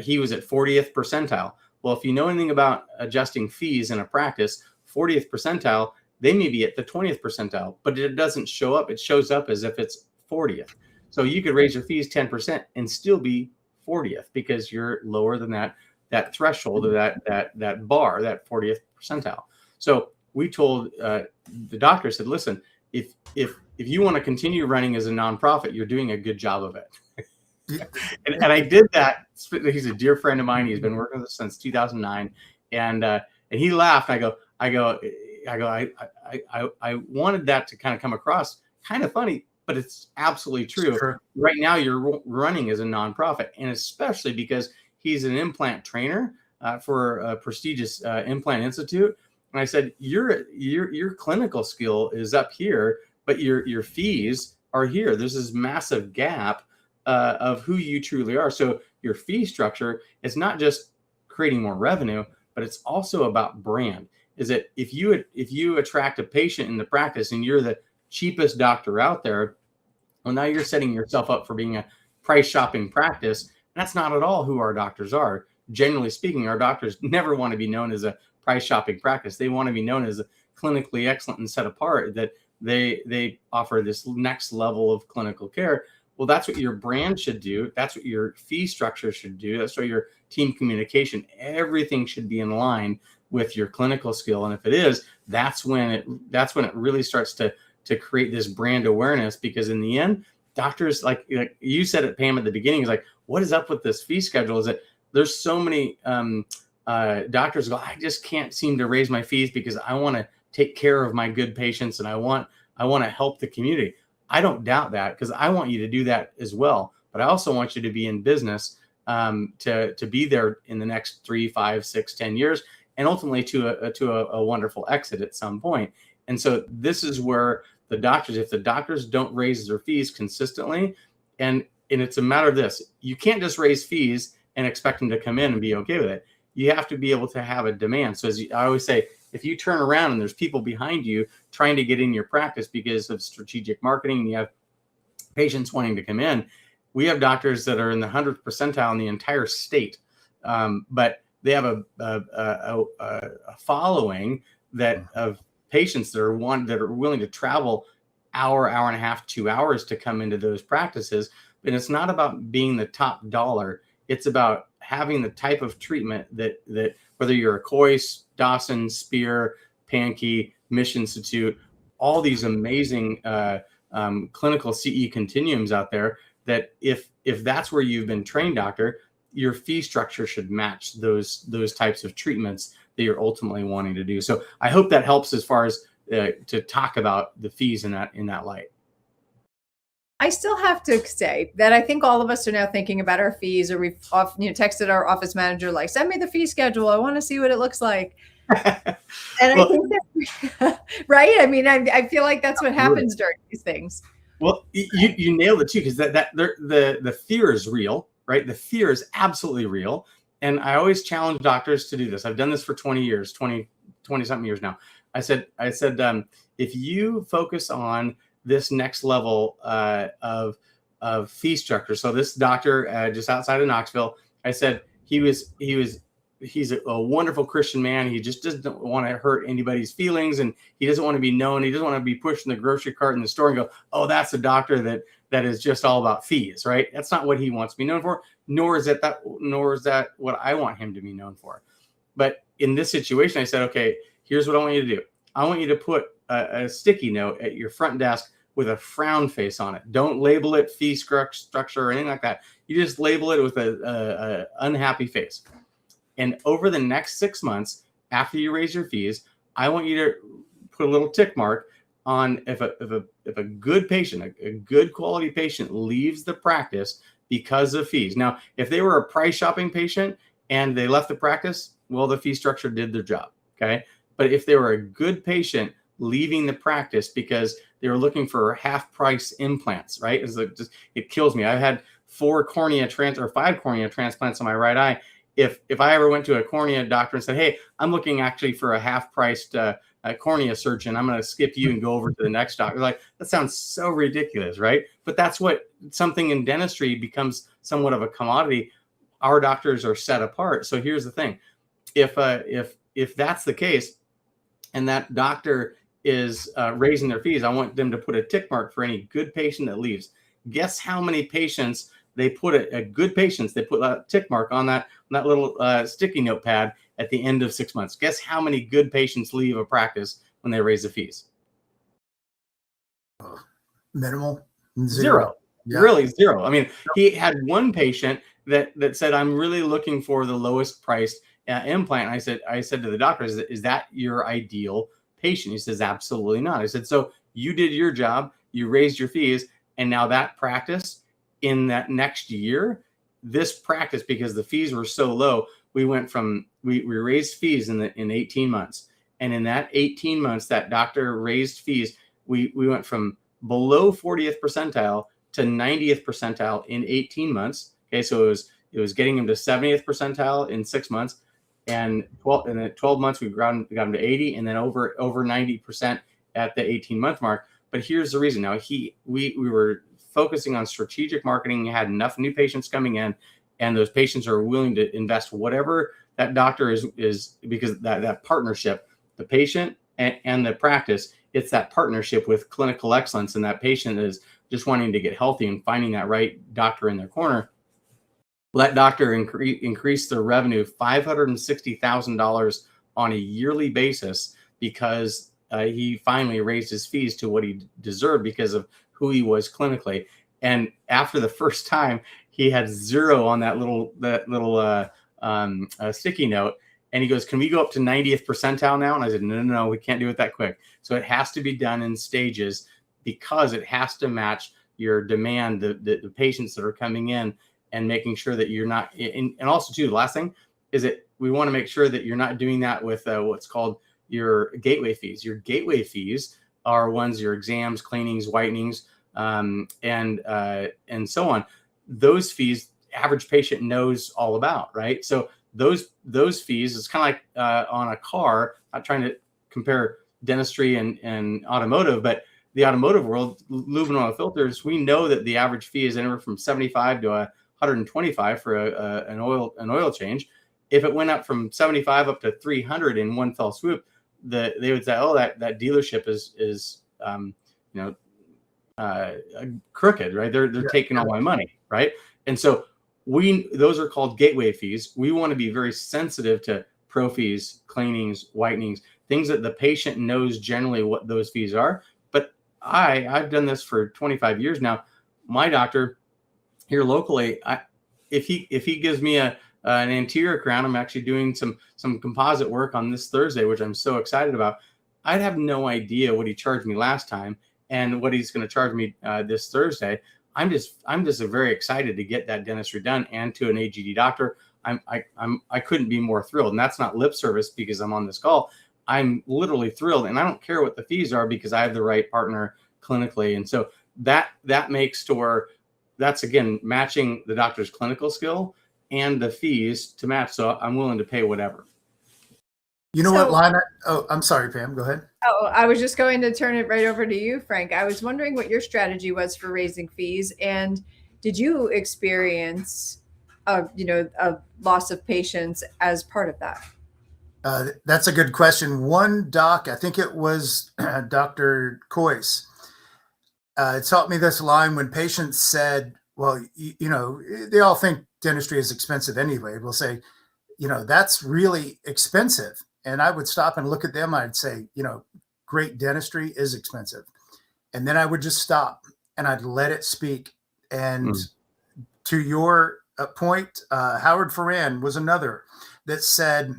he was at 40th percentile. Well, if you know anything about adjusting fees in a practice, 40th percentile, they may be at the 20th percentile, but it doesn't show up. It shows up as if it's 40th. So you could raise your fees 10% and still be 40th, because you're lower than that threshold, or that bar, that 40th percentile. So we told the doctor, said, listen, if you want to continue running as a nonprofit, you're doing a good job of it. and I did that. He's a dear friend of mine. He's been working with us since 2009, and he laughed. I go. I wanted that to kind of come across kind of funny, but it's absolutely true. Sure. Right now, you're running as a nonprofit, and especially because he's an implant trainer for a prestigious implant institute. And I said, your clinical skill is up here, but your fees are here. There's this massive gap of who you truly are. So your fee structure is not just creating more revenue, but it's also about brand. Is that if you attract a patient in the practice and you're the cheapest doctor out there, well, now you're setting yourself up for being a price shopping practice. That's not at all who our doctors are. Generally speaking, our doctors never want to be known as a price shopping practice. They want to be known as clinically excellent and set apart, that they offer this next level of clinical care. Well, that's what your brand should do. That's what your fee structure should do. That's what your team communication, everything should be in line with your clinical skill. And if it is, that's when it really starts to create this brand awareness, because in the end, doctors, like you said it, Pam, at the beginning, is like, what is up with this fee schedule? Is that there's so many doctors go, I just can't seem to raise my fees because I want to take care of my good patients and I want to help the community. I don't doubt that, because I want you to do that as well. But I also want you to be in business to be there in the next 3, 5, 6, 10 years, and ultimately to a wonderful exit at some point. And so this is where the doctors, if the doctors don't raise their fees consistently, and it's a matter of this, you can't just raise fees and expect them to come in and be okay with it. You have to be able to have a demand. So I always say, if you turn around and there's people behind you trying to get in your practice because of strategic marketing, and you have patients wanting to come in, we have doctors that are in the 100th percentile in the entire state, but they have a following that of patients that are willing to travel hour and a half, 2 hours to come into those practices. And it's not about being the top dollar. It's about having the type of treatment that whether you're a Coyce, Dawson, Spear, Pankey, Mission Institute, all these amazing clinical CE continuums out there, that if that's where you've been trained, doctor, your fee structure should match those types of treatments that you're ultimately wanting to do. So I hope that helps as far as to talk about the fees in that light. I still have to say that I think all of us are now thinking about our fees, or we've texted our office manager, like, send me the fee schedule. I want to see what it looks like. And well, I think that, right? I mean, I feel like that's what happens during these things. Well, you nailed it too, because the fear is real, right? The fear is absolutely real. And I always challenge doctors to do this. I've done this for 20 years, 20 something years now. I said, if you focus on this next level of fee structure. So this doctor just outside of Knoxville, I said, he's a wonderful Christian man. He just doesn't want to hurt anybody's feelings, and he doesn't want to be known. He doesn't want to be pushing the grocery cart in the store and go, oh, that's a doctor that is just all about fees, right? That's not what he wants to be known for, nor is that what I want him to be known for. But in this situation, I said, okay, here's what I want you to do. I want you to put a sticky note at your front desk with a frown face on it. Don't label it fee structure or anything like that. You just label it with a unhappy face. And over the next 6 months, after you raise your fees, I want you to put a little tick mark on if a good patient, a good quality patient, leaves the practice because of fees. Now, if they were a price shopping patient and they left the practice, well, the fee structure did their job. Okay. But if they were a good patient leaving the practice because they were looking for half price implants, right? It kills me. I've had 5 cornea transplants on my right eye. If I ever went to a cornea doctor and said, hey, I'm looking actually for a half priced cornea surgeon, I'm going to skip you and go over to the next doctor. Like, that sounds so ridiculous, right? But that's what something in dentistry becomes somewhat of a commodity. Our doctors are set apart. So here's the thing. If that's the case and that doctor is raising their fees, I want them to put a tick mark for any good patient that leaves. Guess how many patients they put a good patients, they put a tick mark on that little sticky notepad at the end of 6 months. Guess how many good patients leave a practice when they raise the fees? Minimal. Zero. Yeah. Really zero. I mean, he had one patient that said, I'm really looking for the lowest priced implant. And I said to the doctor, is that your ideal patient? He says, absolutely not. I said, so you did your job, you raised your fees, and now that practice, in that next year, this practice, because the fees were so low, we raised fees in 18 months. And in that 18 months, that doctor raised fees. We went from below 40th percentile to 90th percentile in 18 months. Okay, so it was getting him to 70th percentile in 6 months. And 12 months, we got him to 80, and then over 90% at the 18-month mark. But here's the reason. Now, we were focusing on strategic marketing. You had enough new patients coming in, and those patients are willing to invest whatever that doctor is because that partnership, the patient and the practice, it's that partnership with clinical excellence, and that patient is just wanting to get healthy and finding that right doctor in their corner. Let doctor increase their revenue $560,000 on a yearly basis because he finally raised his fees to what he deserved because of who he was clinically. And after the first time, he had 0 on that little sticky note. And he goes, "Can we go up to 90th percentile now?" And I said, no, we can't do it that quick. So it has to be done in stages because it has to match your demand, the patients that are coming in, and making sure that you're not, and also too, the last thing is that we want to make sure that you're not doing that with what's called your gateway fees. Your gateway fees are ones, your exams, cleanings, whitenings, and so on. Those fees, average patient knows all about, right? So those fees, it's kind of like on a car, not trying to compare dentistry and automotive, but the automotive world, lube and oil filters, we know that the average fee is anywhere from 75 to 125 for an oil change. If it went up from 75 up to 300 in one fell swoop, they would say, "Oh, that dealership is crooked, right? They're taking all my money, right?" And so those are called gateway fees. We want to be very sensitive to pro fees, cleanings, whitenings, things that the patient knows generally what those fees are. But I've done this for 25 years now. My doctor here locally, if he gives me an anterior crown, I'm actually doing some composite work on this Thursday, which I'm so excited about. I'd have no idea what he charged me last time and what he's going to charge me this Thursday. I'm just very excited to get that dentistry done, and to an AGD doctor, I couldn't be more thrilled. And that's not lip service because I'm on this call. I'm literally thrilled, and I don't care what the fees are because I have the right partner clinically. And so that makes to where that's, again, matching the doctor's clinical skill and the fees to match. So I'm willing to pay whatever. You know what, Lana? Oh, I'm sorry, Pam. Go ahead. Oh, I was just going to turn it right over to you, Frank. I was wondering what your strategy was for raising fees, and did you experience, a loss of patients as part of that? That's a good question. One doc, I think it was Dr. Coyce, taught me this line when patients said, "Well, they all think dentistry is expensive anyway." We'll say, "That's really expensive." And I would stop and look at them. I'd say, great dentistry is expensive. And then I would just stop and I'd let it speak. And to your point, Howard Ferran was another that said,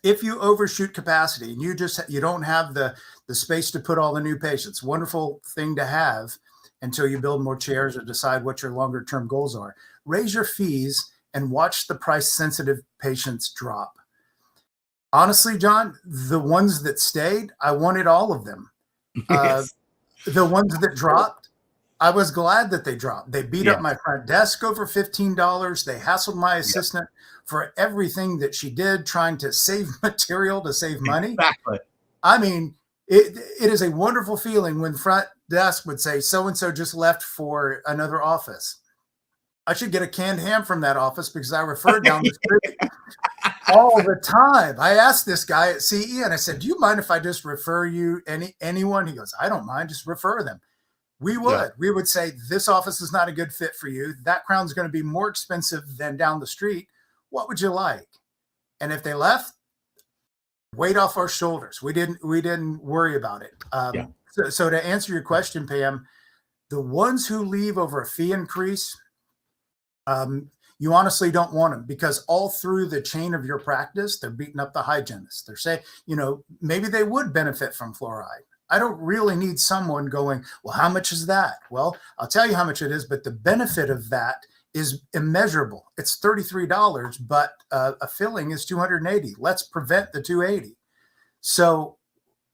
if you overshoot capacity and you don't have the space to put all the new patients, wonderful thing to have until you build more chairs or decide what your longer term goals are. Raise your fees and watch the price sensitive patients drop. Honestly, John, the ones that stayed, I wanted all of them. Yes. The ones that dropped, I was glad that they dropped. They beat up my front desk over $15. They hassled my assistant for everything that she did, trying to save material to save money. Exactly. I mean, it is a wonderful feeling when front desk would say, "So-and-so just left for another office." I should get a canned ham from that office because I refer down the street all the time. I asked this guy at CE and I said, "Do you mind if I just refer you anyone?" He goes, "I don't mind, just refer them." We would say, "This office is not a good fit for you. That crown's going to be more expensive than down the street. What would you like?" And if they left, weight off our shoulders. We didn't worry about it. So to answer your question, Pam, the ones who leave over a fee increase, you honestly don't want them, because all through the chain of your practice, they're beating up the hygienist. They're saying, maybe they would benefit from fluoride. I don't really need someone going, "Well, how much is that?" Well, I'll tell you how much it is, but the benefit of that is immeasurable. It's $33, but a filling is $280. Let's prevent the $280. So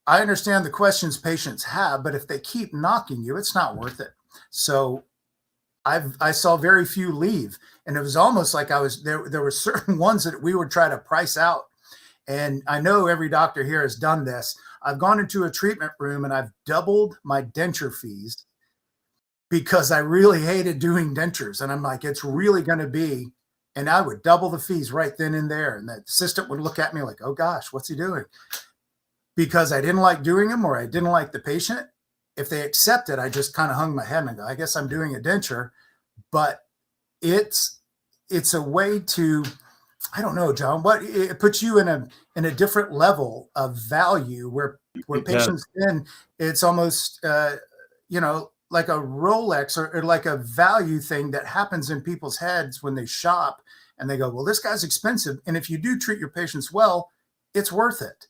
I understand the questions patients have, but if they keep knocking you, it's not worth it. So I saw very few leave, and it was almost like there were certain ones that we would try to price out. And I know every doctor here has done this. I've gone into a treatment room and I've doubled my denture fees because I really hated doing dentures. And I'm like, it's really going to be and I would double the fees right then and there. And the assistant would look at me like, oh gosh, what's he doing? Because I didn't like doing them or I didn't like the patient. If they accept it, I just kind of hung my head and I go, I guess I'm doing a denture. But it's a way to, I don't know, John, what it puts you in a different level of value where patients in, it's almost like a Rolex or like a value thing that happens in people's heads when they shop and they go, well, this guy's expensive. And if you do treat your patients well, it's worth it.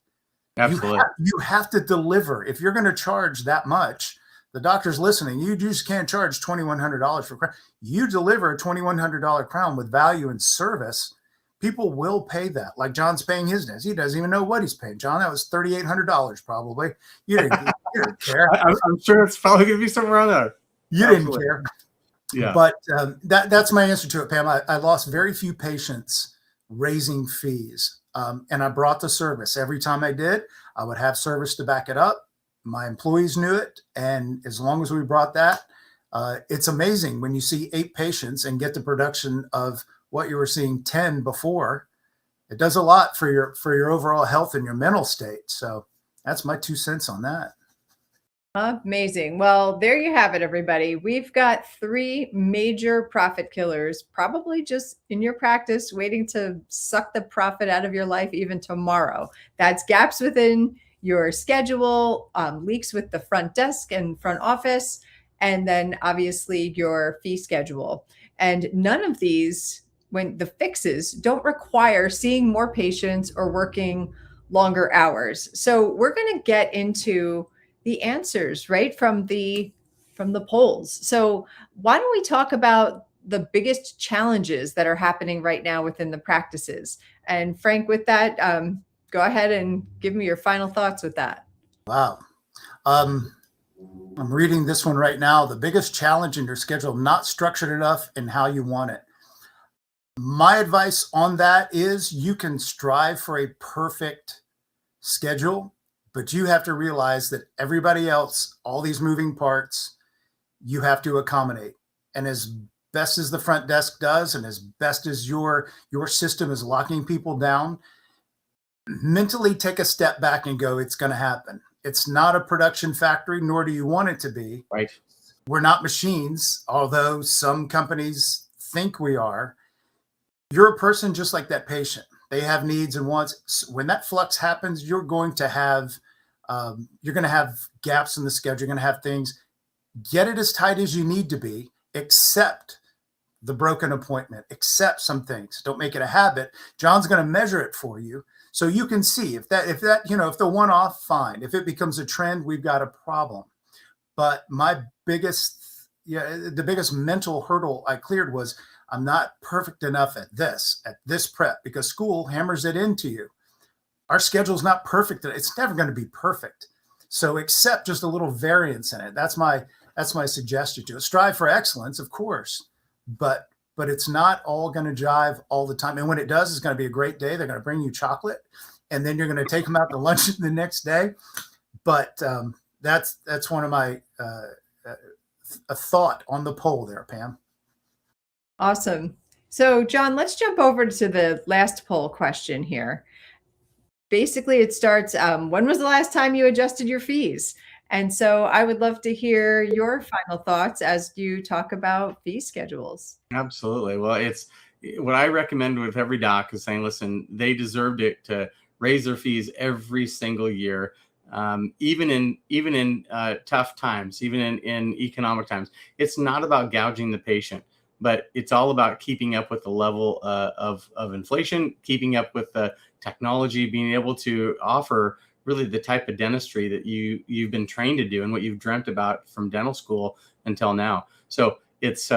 Absolutely. You have to deliver. If you're going to charge that much, the doctor's listening. You just can't charge $2,100 for crown. You deliver a $2,100 crown with value and service. People will pay that. Like John's paying his debts. He doesn't even know what he's paying. John, that was $3,800 probably. You didn't care. I'm sure it's probably going to be somewhere around there. You didn't care. Yeah. But that's my answer to it, Pam. I lost very few patients raising fees. And I brought the service. Every time I did, I would have service to back it up. My employees knew it. And as long as we brought that, it's amazing when you see 8 patients and get the production of what you were seeing 10 before. It does a lot for your overall health and your mental state. So that's my 2 cents on that. Amazing. Well, there you have it, everybody. We've got 3 major profit killers, probably just in your practice, waiting to suck the profit out of your life even tomorrow. That's gaps within your schedule, leaks with the front desk and front office, and then obviously your fee schedule. And none of these, when the fixes, don't require seeing more patients or working longer hours. So we're going to get into the answers right from the polls. So why don't we talk about the biggest challenges that are happening right now within the practices? And Frank, with that, go ahead and give me your final thoughts with that. Wow. I'm reading this one right now. The biggest challenge in your schedule, not structured enough in how you want it. My advice on that is you can strive for a perfect schedule, but you have to realize that everybody else, all these moving parts, you have to accommodate. And as best as the front desk does, and as best as your system is locking people down, mentally take a step back and go, it's going to happen. It's not a production factory, nor do you want it to be. Right. We're not machines, although some companies think we are. You're a person just like that patient. They have needs and wants. When that flux happens, you're going to have gaps in the schedule. You're going to have things. Get it as tight as you need to be. Accept the broken appointment. Accept some things. Don't make it a habit. John's going to measure it for you, so you can see if the one-off, fine. If it becomes a trend, we've got a problem. But the biggest mental hurdle I cleared was I'm not perfect enough at this prep, because school hammers it into you. Our schedule's not perfect. It's never going to be perfect. So accept just a little variance in it. That's my suggestion to it. Strive for excellence, of course, but it's not all going to jive all the time. And when it does, it's going to be a great day. They're going to bring you chocolate, and then you're going to take them out to lunch the next day. But that's one of my a thought on the poll there, Pam. Awesome. So, John, let's jump over to the last poll question here. Basically, it starts, when was the last time you adjusted your fees? And so I would love to hear your final thoughts as you talk about fee schedules. Absolutely. Well, it's what I recommend with every doc is saying, listen, they deserved it to raise their fees every single year. Even in tough times, even in economic times. It's not about gouging the patient, but it's all about keeping up with the level of inflation, keeping up with the technology, being able to offer really the type of dentistry that you've been trained to do and what you've dreamt about from dental school until now. So it's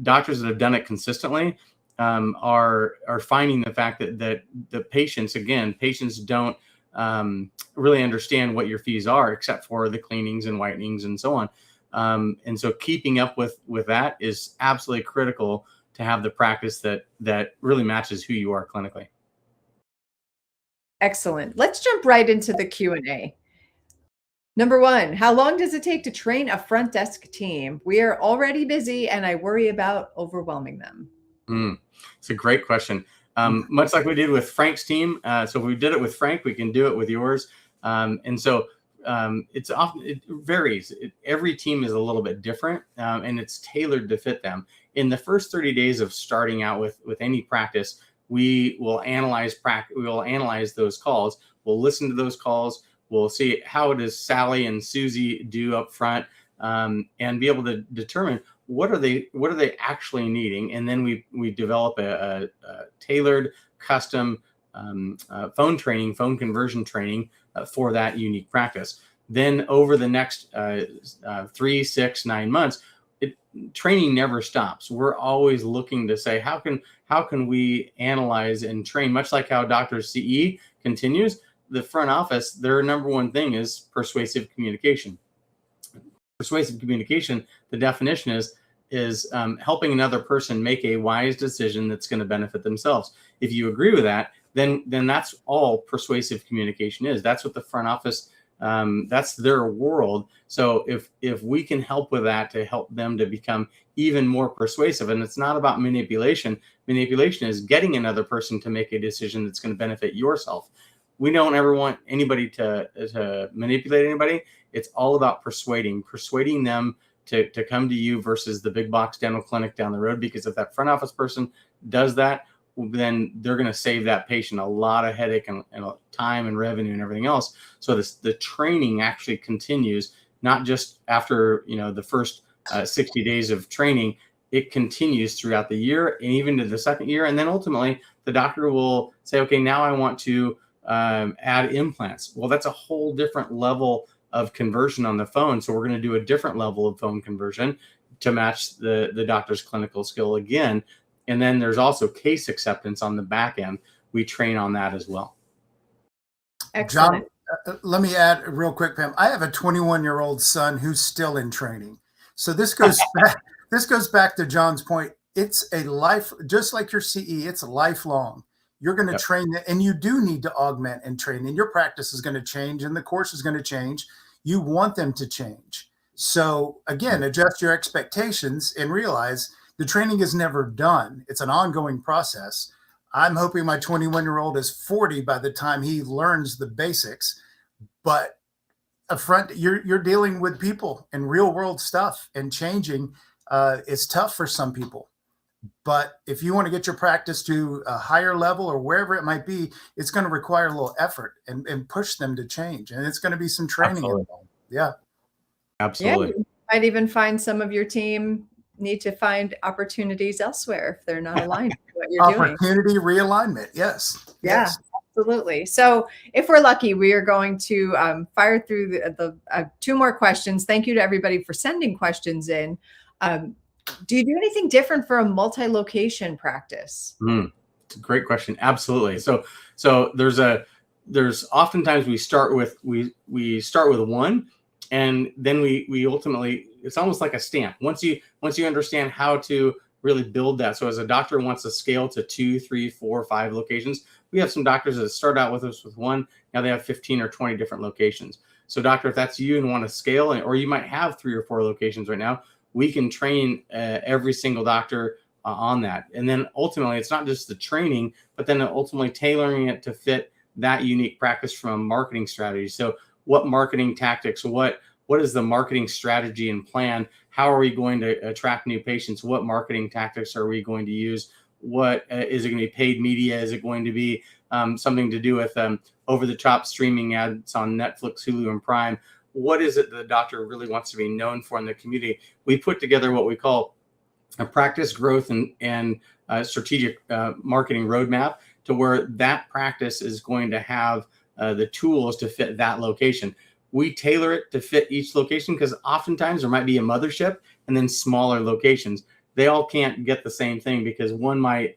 doctors that have done it consistently are finding the fact that the patients don't really understand what your fees are, except for the cleanings and whitenings and so on. And so keeping up with that is absolutely critical to have the practice that really matches who you are clinically. Excellent. Let's jump right into the Q&A. Number 1, how long does it take to train a front desk team? We are already busy and I worry about overwhelming them. It's a great question. Much like we did with Frank's team. So if we did it with Frank, we can do it with yours. And so it varies. Every team is a little bit different, and it's tailored to fit them. In the first 30 days of starting out with any practice, we will analyze those calls. We'll listen to those calls. We'll see how does Sally and Susie do up front, and be able to determine what are they actually needing, and then we develop a tailored, custom phone conversion training for that unique practice. Then over the next 3, 6, 9 months, training never stops. We're always looking to say how can we analyze and train, much like how Dr. CE continues. The front office, their number one thing is persuasive communication. Persuasive communication, the definition is helping another person make a wise decision that's going to benefit themselves. If you agree with that, then that's all persuasive communication is. That's what the front office, that's their world. So if we can help with that to help them to become even more persuasive, and it's not about manipulation. Manipulation is getting another person to make a decision that's going to benefit yourself. We don't ever want anybody to manipulate anybody. It's all about persuading them to come to you versus the big box dental clinic down the road. Because if that front office person does that, then they're going to save that patient a lot of headache and time and revenue and everything else. So the training actually continues, not just after the first 60 days of training. It continues throughout the year and even to the second year. And then ultimately the doctor will say, okay, now I want to add implants. Well, that's a whole different level of conversion on the phone. So we're going to do a different level of phone conversion to match the doctor's clinical skill again. And then there's also case acceptance on the back end. We train on that as well. Excellent. John, let me add real quick, Pam. I have a 21-year-old son who's still in training. So this goes back to John's point. It's a life, just like your CE, it's lifelong. You're going to train, and you do need to augment and train, and your practice is going to change and the course is going to change. You want them to change. So again, adjust your expectations and realize the training is never done. It's an ongoing process. I'm hoping my 21-year-old is 40 by the time he learns the basics, but you're dealing with people and real world stuff, and changing is tough for some people. But if you want to get your practice to a higher level or wherever it might be, it's going to require a little effort and push them to change. And it's going to be some training involved. Yeah. Absolutely. Yeah, you might even find some of your team need to find opportunities elsewhere if they're not aligned with what you're doing. Opportunity realignment. Yes. Yeah, yes. Absolutely. So if we're lucky, we are going to fire through the 2 more questions. Thank you to everybody for sending questions in. Do you do anything different for a multi-location practice? It's a great question. Absolutely. So there's oftentimes we start with one, and then we ultimately, it's almost like a stamp. Once you understand how to really build that. So as a doctor wants to scale to 2, 3, 4, 5 locations, we have some doctors that start out with us with one. Now they have 15 or 20 different locations. So doctor, if that's you and want to scale, or you might have 3 or 4 locations right now, we can train every single doctor on that. And then ultimately, it's not just the training, but then ultimately tailoring it to fit that unique practice from a marketing strategy. So what marketing tactics, what is the marketing strategy and plan? How are we going to attract new patients? What marketing tactics are we going to use? What is it going to be paid media? Is it going to be something to do with over-the-top streaming ads on Netflix, Hulu, and Prime? What is it the doctor really wants to be known for in the community? We put together what we call a practice growth and strategic marketing roadmap, to where that practice is going to have the tools to fit that location. We tailor it to fit each location, because oftentimes there might be a mothership and then smaller locations. They all can't get the same thing, because one might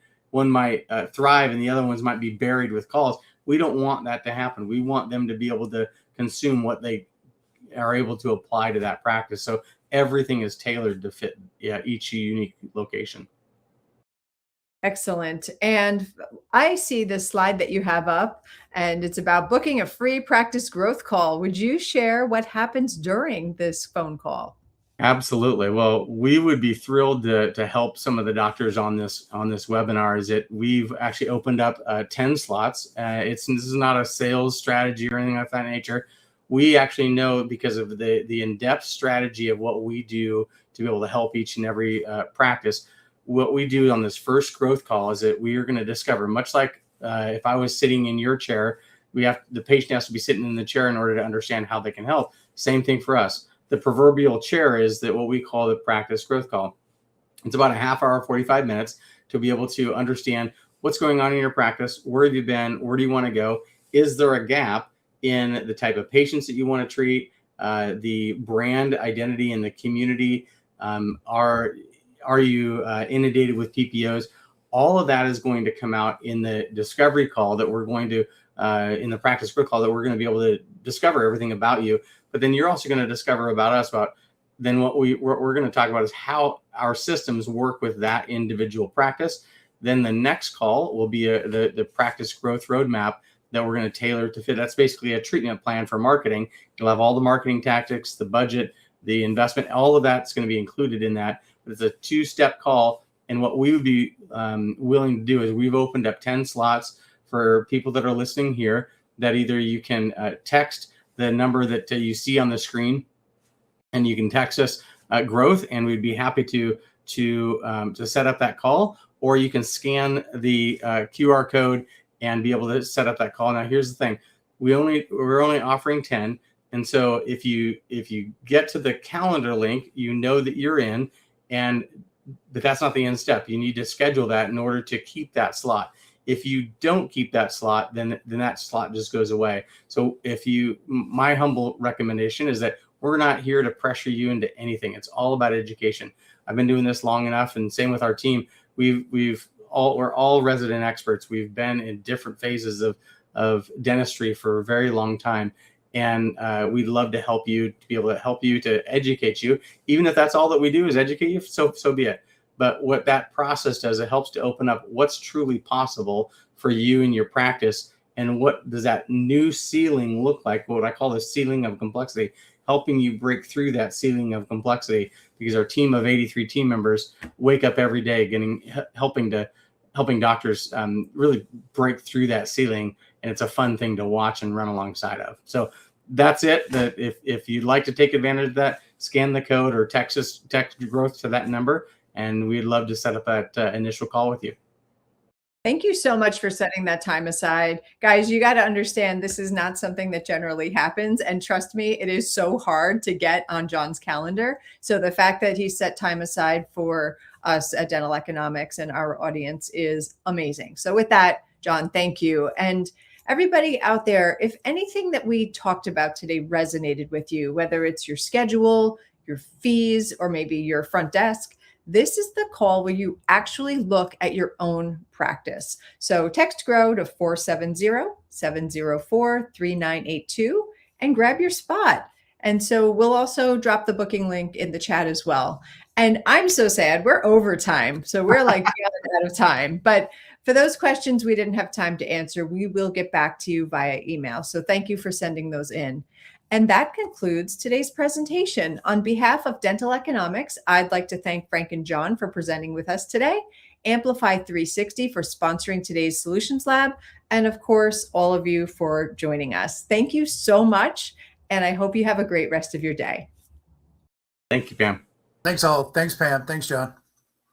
thrive and the other ones might be buried with calls. We don't want that to happen. We want them to be able to consume what they are able to apply to that practice. So everything is tailored to fit each unique location. Excellent. And I see this slide that you have up, and it's about booking a free practice growth call. Would you share what happens during this phone call? Absolutely. Well, we would be thrilled to help some of the doctors on this webinar. Is that we've actually opened up 10 slots. This is not a sales strategy or anything of that nature. We actually know, because of the in-depth strategy of what we do to be able to help each and every practice. What we do on this first growth call is that we are going to discover, much like if I was sitting in your chair, the patient has to be sitting in the chair in order to understand how they can help. Same thing for us. The proverbial chair is that what we call the practice growth call. It's about a half hour, 45 minutes to be able to understand what's going on in your practice. Where have you been? Where do you want to go? Is there a gap in the type of patients that you want to treat? The brand identity in the community? Are you inundated with PPOs? All of that is going to come out in the discovery call that we're going to, in the practice growth call, that we're going to be able to discover everything about you. But then you're also going to discover about us. Then what we're going to talk about is how our systems work with that individual practice. Then the next call will be the practice growth roadmap that we're going to tailor to fit. That's basically a treatment plan for marketing. You'll have all the marketing tactics, the budget, the investment, all of that's going to be included in that. But it's a two-step call. And what we would be willing to do is we've opened up 10 slots for people that are listening here, that either you can text the number that you see on the screen, and you can text us growth, and we'd be happy to set up that call, or you can scan the QR code and be able to set up that call. Now, here's the thing: we're only offering 10, and so if you get to the calendar link, you know that you're in, but that's not the end step. You need to schedule that in order to keep that slot. If you don't keep that slot, then that slot just goes away. So my humble recommendation is that we're not here to pressure you into anything. It's all about education. I've been doing this long enough, and same with our team. We're all resident experts. We've been in different phases of dentistry for a very long time. And we'd love to help you, to be able to help you, to educate you. Even if that's all that we do is educate you, so be it. But what that process does, it helps to open up what's truly possible for you and your practice. And what does that new ceiling look like? What I call the ceiling of complexity, helping you break through that ceiling of complexity, because our team of 83 team members wake up every day helping doctors really break through that ceiling. And it's a fun thing to watch and run alongside of. So that's it. That if you'd like to take advantage of that, scan the code or text growth to that number, and we'd love to set up that initial call with you. Thank you so much for setting that time aside. Guys, you got to understand, this is not something that generally happens. And trust me, it is so hard to get on John's calendar. So the fact that he set time aside for us at Dental Economics and our audience is amazing. So with that, John, thank you. And everybody out there, if anything that we talked about today resonated with you, whether it's your schedule, your fees, or maybe your front desk, this is the call where you actually look at your own practice. So text GROW to 470-704-3982 and grab your spot. And so we'll also drop the booking link in the chat as well. And I'm so sad, we're over time. So we're like out of time. But for those questions we didn't have time to answer, we will get back to you via email. So thank you for sending those in. And that concludes today's presentation. On behalf of Dental Economics, I'd like to thank Frank and John for presenting with us today, Amplify 360 for sponsoring today's Solutions Lab, and of course, all of you for joining us. Thank you so much, and I hope you have a great rest of your day. Thank you, Pam. Thanks all. Thanks, Pam. Thanks, John.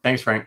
Thanks, Frank.